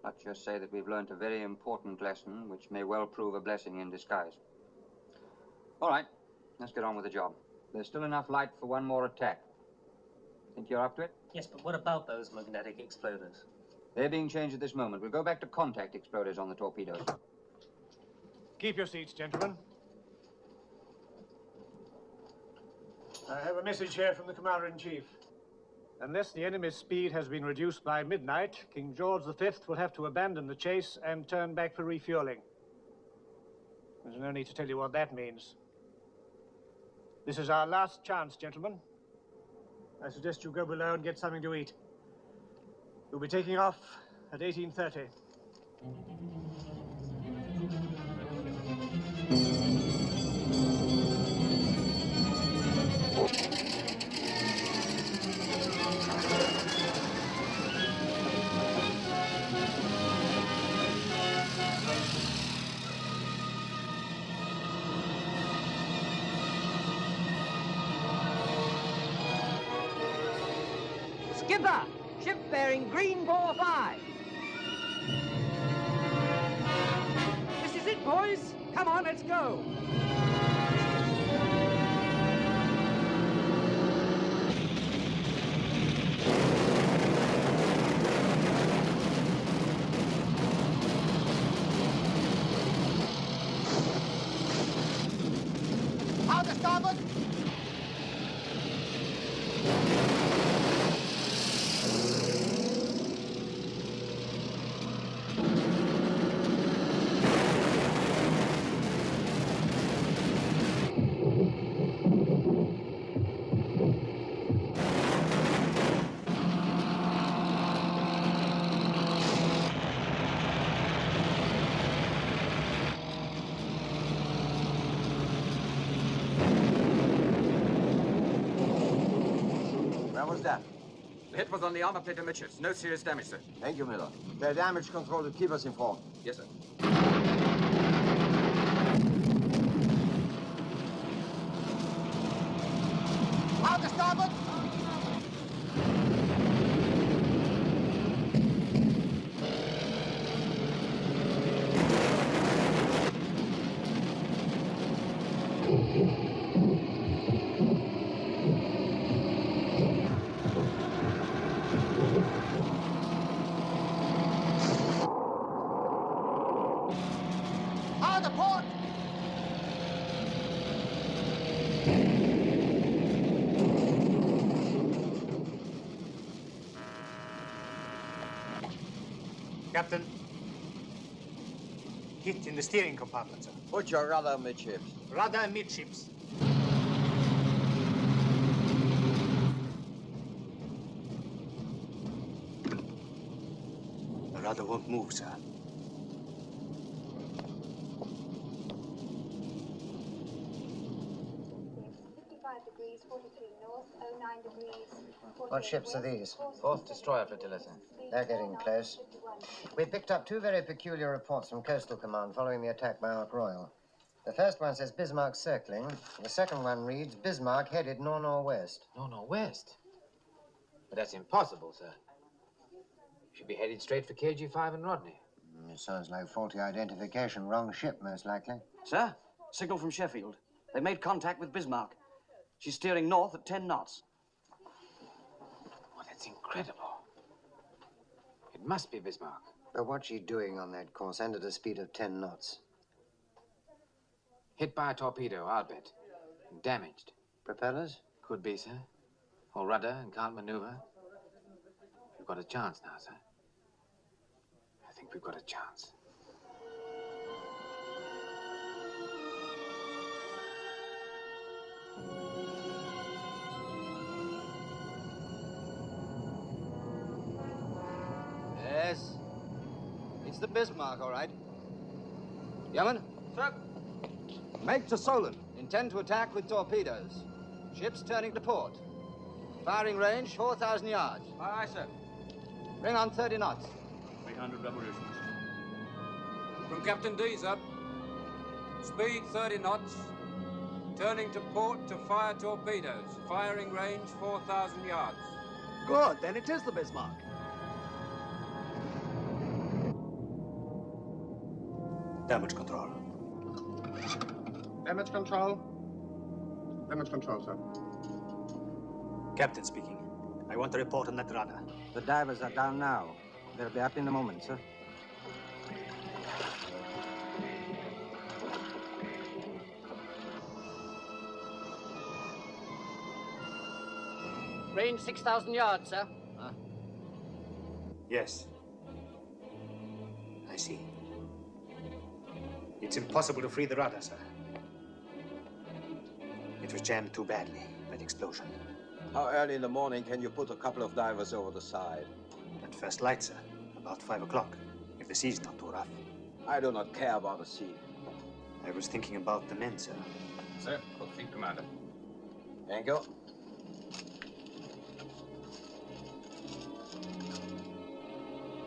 Let's just say that we've learned a very important lesson, which may well prove a blessing in disguise. All right, let's get on with the job. There's still enough light for one more attack. Think you're up to it? Yes, but what about those magnetic exploders? They're being changed at this moment. We'll go back to contact exploders on the torpedoes. Keep your seats, gentlemen. I have a message here from the Commander-in-Chief. Unless the enemy's speed has been reduced by midnight, King George V will have to abandon the chase and turn back for refueling. There's no need to tell you what that means. This is our last chance, gentlemen. I suggest you go below and get something to eat. We'll be taking off at 18:30. Skipper, ship bearing green 45. This is it, boys. Come on, let's go. Hard to starboard. Where was that? The hit was on the armor plate amidships. No serious damage, sir. Thank you, Miller. Tell damage control to keep us informed. Yes, sir. starboard! Hard aport! Captain. Hit in the steering compartment, sir. Put your rudder midships. Rudder midships. The rudder won't move, sir. Degrees 43 north, 09 degrees. What ships are these? Fourth destroyer flotilla, sir. They're getting close. We picked up two very peculiar reports from Coastal Command following the attack by Ark Royal. The first one says Bismarck circling. The second one reads Bismarck headed nor-northwest. Nor-northwest? But that's impossible, sir. Should be headed straight for KG5 and Rodney. It sounds like faulty identification. Wrong ship, most likely. Sir, signal from Sheffield. They made contact with Bismarck. She's steering north at 10 knots. Oh, that's incredible. It must be Bismarck. But what's she doing on that course and at a speed of 10 knots? Hit by a torpedo, I'll bet. And damaged. Propellers? Could be, sir. Or rudder and can't maneuver. We've got a chance now, sir. I think we've got a chance. Yes. It's the Bismarck, all right. Yeoman? Sir. Make to Solent. Intend to attack with torpedoes. Ships turning to port. Firing range, 4,000 yards. Aye, aye, sir. Bring on 30 knots. 300 revolutions. From Captain D, sir. Speed 30 knots. Turning to port to fire torpedoes. Firing range 4,000 yards. Good, then it is the Bismarck. Damage control. Damage control. Damage control, sir. Captain speaking. I want a report on that rudder. The divers are down now. They'll be up in a moment, sir. Range 6,000 yards, sir. Yes. I see. It's impossible to free the rudder, sir. It was jammed too badly, that explosion. How early in the morning can you put a couple of divers over the side? At first light, sir. About 5 o'clock, if the sea's not too rough. I do not care about the sea. I was thinking about the men, sir. Sir, for Fleet Commander. Thank you.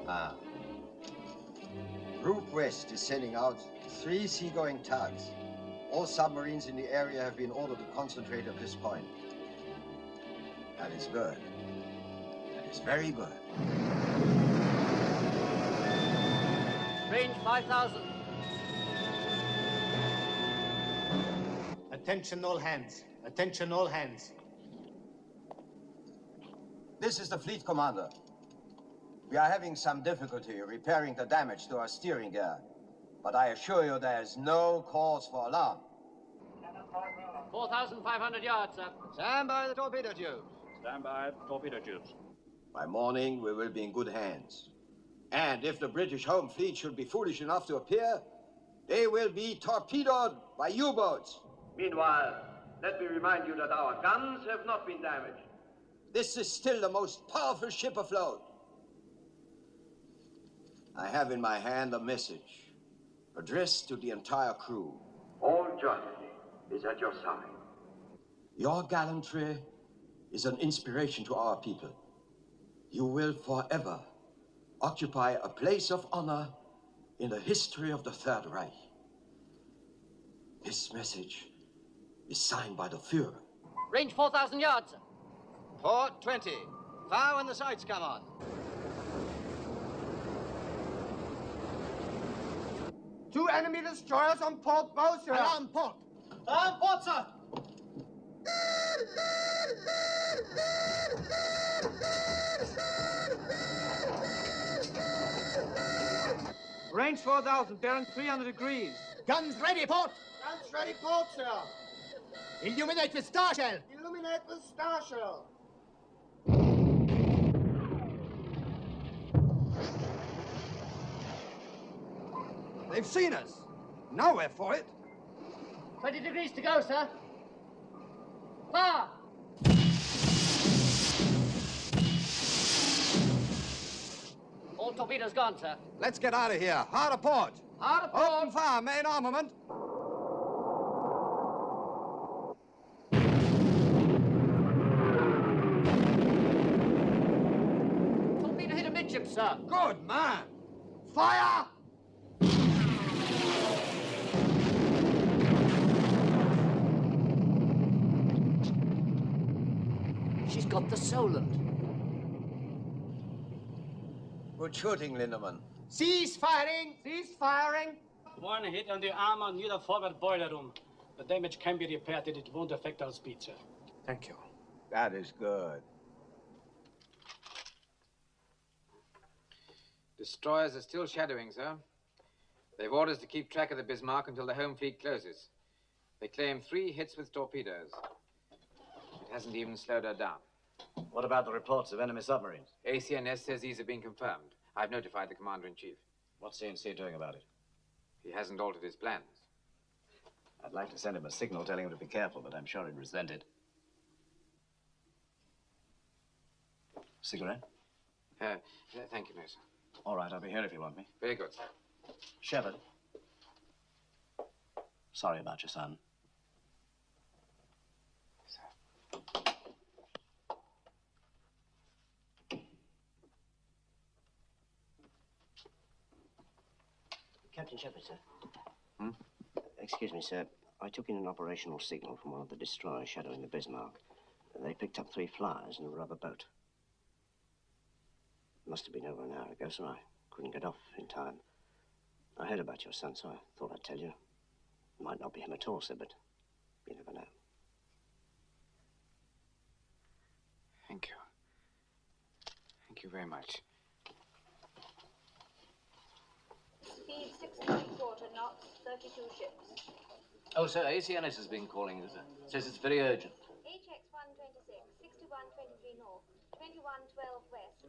Ah. Group West is sending out 3 seagoing tugs. All submarines in the area have been ordered to concentrate at this point. That is good. That is very good. Range 5,000. Attention all hands. Attention all hands. This is the fleet commander. We are having some difficulty repairing the damage to our steering gear, but I assure you there is no cause for alarm. 4,500 yards, sir. Stand by the torpedo tubes. Stand by torpedo tubes. By morning, we will be in good hands. And if the British home fleet should be foolish enough to appear, they will be torpedoed by U-boats. Meanwhile, let me remind you that our guns have not been damaged. This is still the most powerful ship afloat. I have in my hand a message addressed to the entire crew. All Germany is at your side. Your gallantry is an inspiration to our people. You will forever occupy a place of honor in the history of the Third Reich. This message is signed by the Führer. Range 4,000 yards, sir. Port 20. Fire when the sights come on. Two enemy destroyers on port bow, sir. Alarm port. Alarm port, sir. Range 4,000, bearing 300 degrees. Guns ready, port. Guns ready, port, sir. Illuminate with star shell. Illuminate with star shell. They've seen us. Now we're for it. 20 degrees to go, sir. Fire. All torpedoes gone, sir. Let's get out of here. Hard a port. Hard a port. Open fire, main armament. Torpedo hit amidship, sir. Good man. Fire! She's got the Solent. Good shooting, Lindemann. Cease firing! Cease firing! One hit on the armor near the forward boiler room. The damage can be repaired and it won't affect our speed, sir. Thank you. That is good. Destroyers are still shadowing, sir. They've orders to keep track of the Bismarck until the home fleet closes. They claim 3 hits with torpedoes. It hasn't even slowed her down. What about the reports of enemy submarines? ACNS says these have been confirmed. I've notified the Commander-in-Chief. What's CNC doing about it? He hasn't altered his plans. I'd like to send him a signal telling him to be careful, but I'm sure he'd resent it. Cigarette? Thank you, no, sir. All right, I'll be here if you want me. Very good, sir. Shepard. Sorry about your son. Captain Shepard, sir. Hmm? Excuse me, sir. I took in an operational signal from one of the destroyers shadowing the Bismarck. They picked up 3 flyers in a rubber boat. Must have been over an hour ago, sir. I couldn't get off in time. I heard about your son, so I thought I'd tell you. Might not be him at all, sir, but you never know. Thank you. Thank you very much. Speed 6.25 knots, 32 ships. Oh, sir, ACNS has been calling you, sir. Says it's very urgent. HX 126, 6123 north, 2112 west,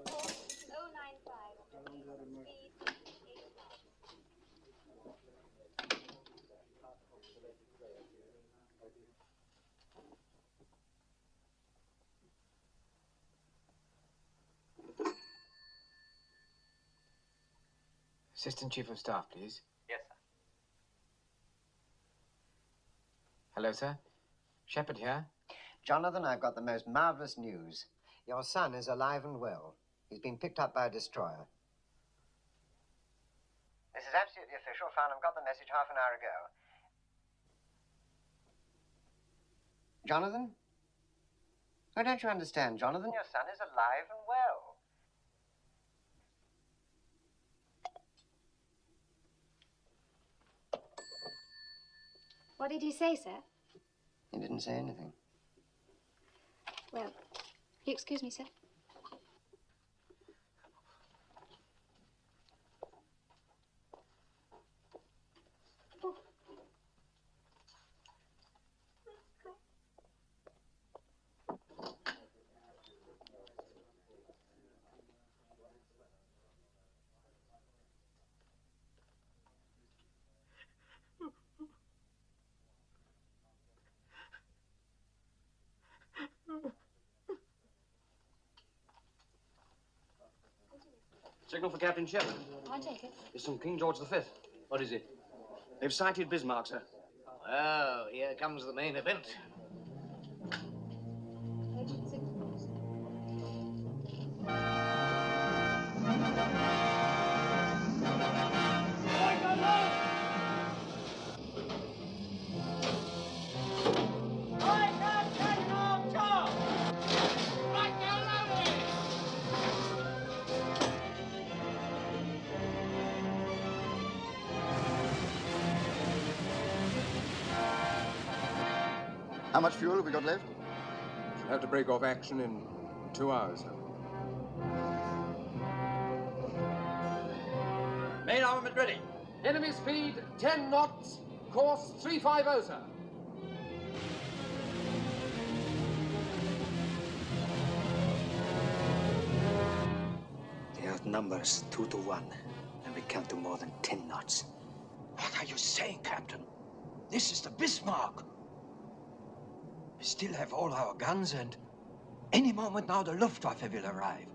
course 095, speed 8 knots. Assistant Chief of Staff, please. Yes, sir. Hello, sir. Shepard here. Jonathan, I've got the most marvelous news. Your son is alive and well. He's been picked up by a destroyer. This is absolutely official. Farnham got the message half an hour ago. Jonathan? Oh, don't you understand, Jonathan? Your son is alive and well. What did he say, sir? He didn't say anything. Well, will you excuse me, sir? Signal for Captain Shepard. I take it. It's from King George V. What is it? They've sighted Bismarck, sir. Oh, here comes the main event. Agent 6, please. How much fuel have we got left? We'll have to break off action in 2 hours. Main armament ready. Enemy speed 10 knots, course 350, sir. They outnumber us 2 to 1, and we can't do more than 10 knots. What are you saying, Captain? This is the Bismarck. We still have all our guns, and any moment now the Luftwaffe will arrive.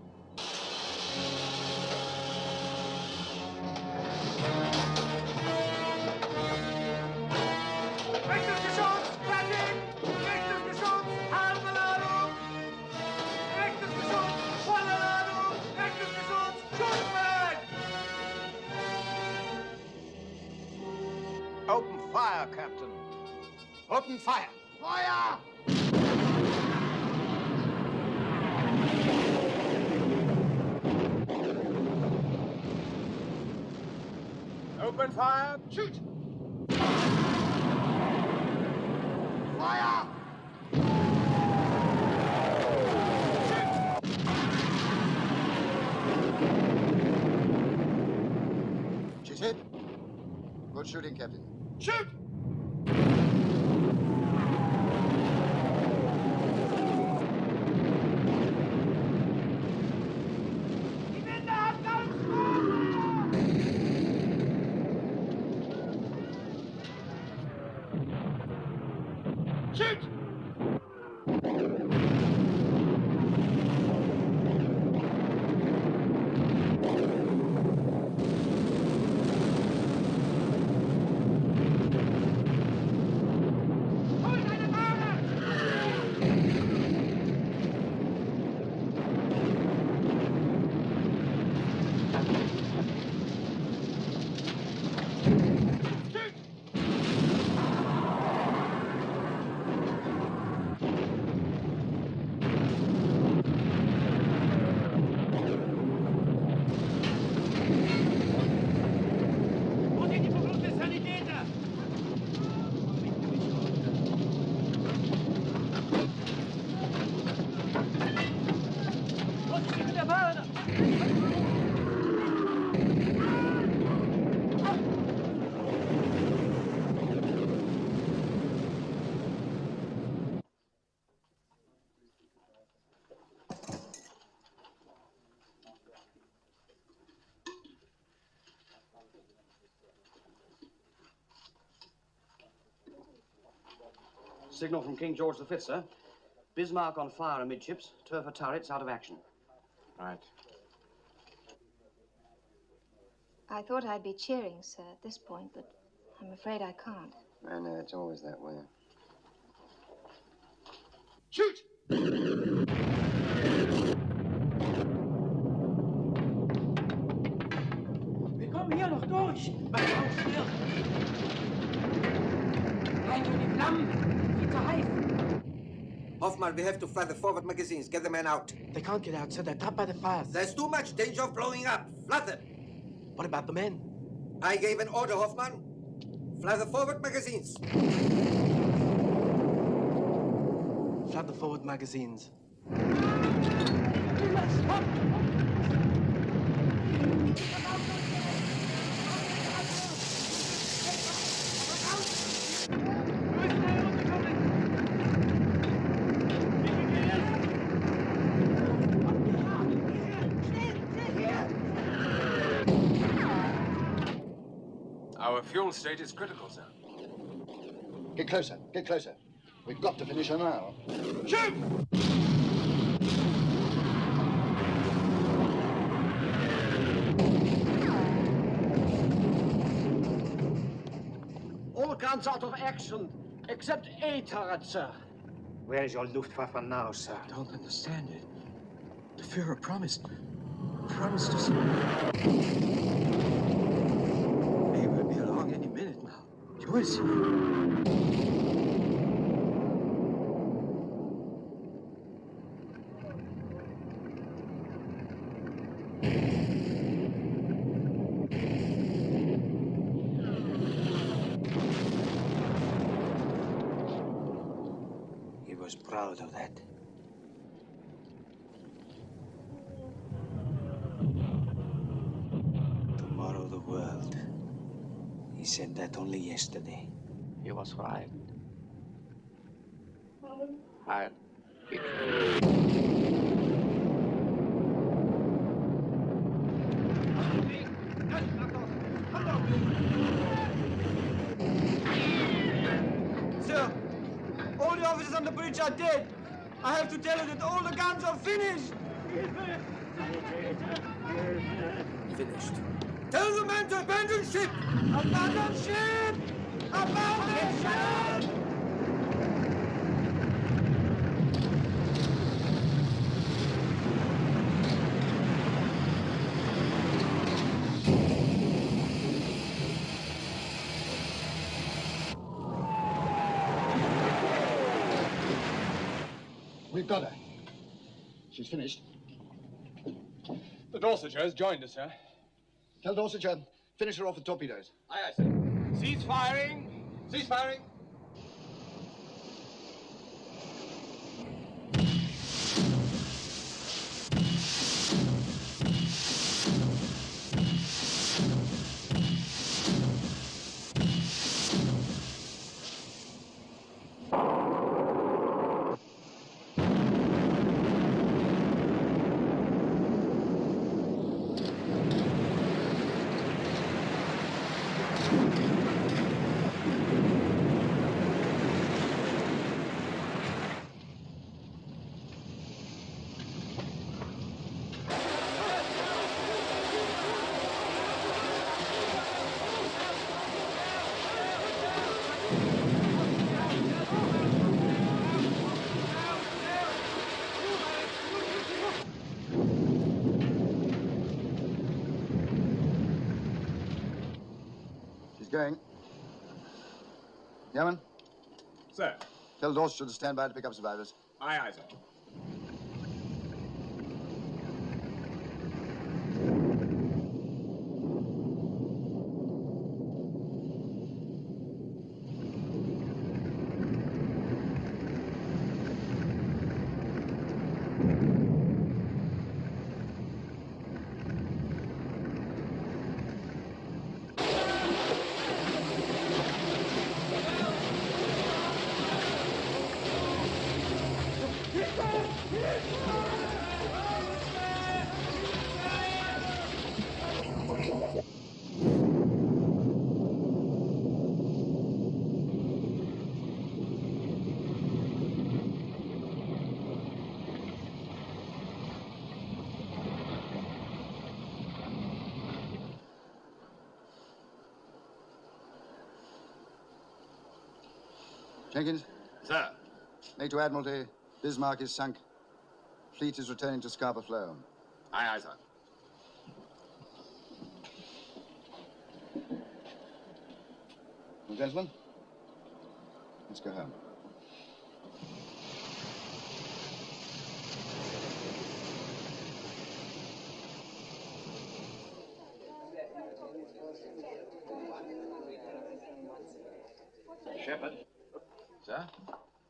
Open fire, Captain. Open fire. Feuer! Open fire. Shoot! Feuer! She's hit. Good shooting, Captain. Shoot! Shoot! Signal from King George V, sir. Bismarck on fire amidships, Turfer turrets out of action. Right. I thought I'd be cheering, sir, at this point, but I'm afraid I can't. I know, it's always that way. Shoot! Wir kommen hier noch durch. Mach auf, schnell. Rein in die Flammen. Viel zu heiß. Hoffman, we have to fire the forward magazines. Get the men out. They can't get out, sir. They're trapped by the fires. There's too much danger of blowing up. Flood them. What about the men? I gave an order, Hoffman. Fly the forward magazines. Flood the forward magazines. Our fuel state is critical, sir. Get closer, get closer. We've got to finish her now. Shoot! All guns out of action, except A turret, sir. Where is your Luftwaffe now, sir? I don't understand it. The Führer promised us. He will be along any minute now. You will see. was proud of that. Tomorrow the world. He said that only yesterday. He was right. Sir, all the officers on the bridge are dead. I have to tell you that all the guns are finished. Finished. Tell the men to abandon ship! Abandon ship! Abandon ship! We've got her. She's finished. The Dorsetshire has joined us, sir. Tell Dorsetshire, finish her off with torpedoes. Aye, aye, sir. Cease firing! Cease firing! She's going. Yeoman, Sir. tell Dorsetshire to stand by to pick up survivors. Aye, aye, sir. Jenkins? Sir. Make to Admiralty, Bismarck is sunk. Fleet is returning to Scarborough Flow. Aye, aye, sir. Well, gentlemen, let's go home. Shepard. Sir?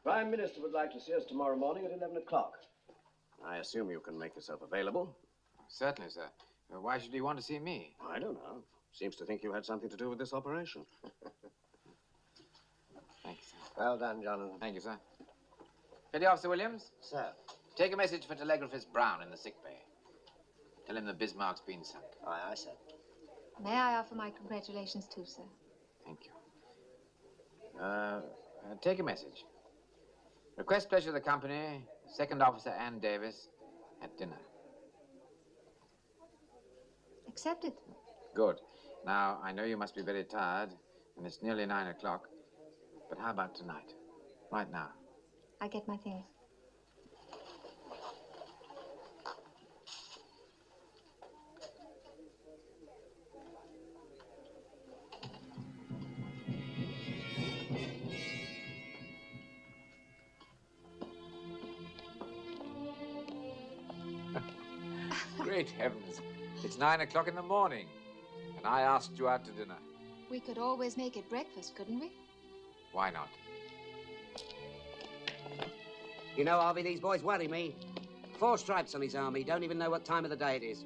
Prime Minister would like to see us tomorrow morning at 11 o'clock. I assume you can make yourself available. Certainly, sir. Why should he want to see me? I don't know. Seems to think you had something to do with this operation. Thank you, sir. Well done, Jonathan. Thank you, sir. Petty Officer Williams? Sir. Take a message for telegraphist Brown in the sick bay. Tell him the Bismarck's been sunk. Aye, aye, sir. May I offer my congratulations too, sir? Thank you. Take a message. Request pleasure of the company, Second Officer Ann Davis, at dinner. Accepted. Good. Now, I know you must be very tired, and it's nearly 9 o'clock, but how about tonight? Right now. I get my things. Great heavens. It's 9 o'clock in the morning, and I asked you out to dinner. We could always make it breakfast, couldn't we? Why not? You know, Harvey, these boys worry me. 4 stripes on his army. Don't even know what time of the day it is.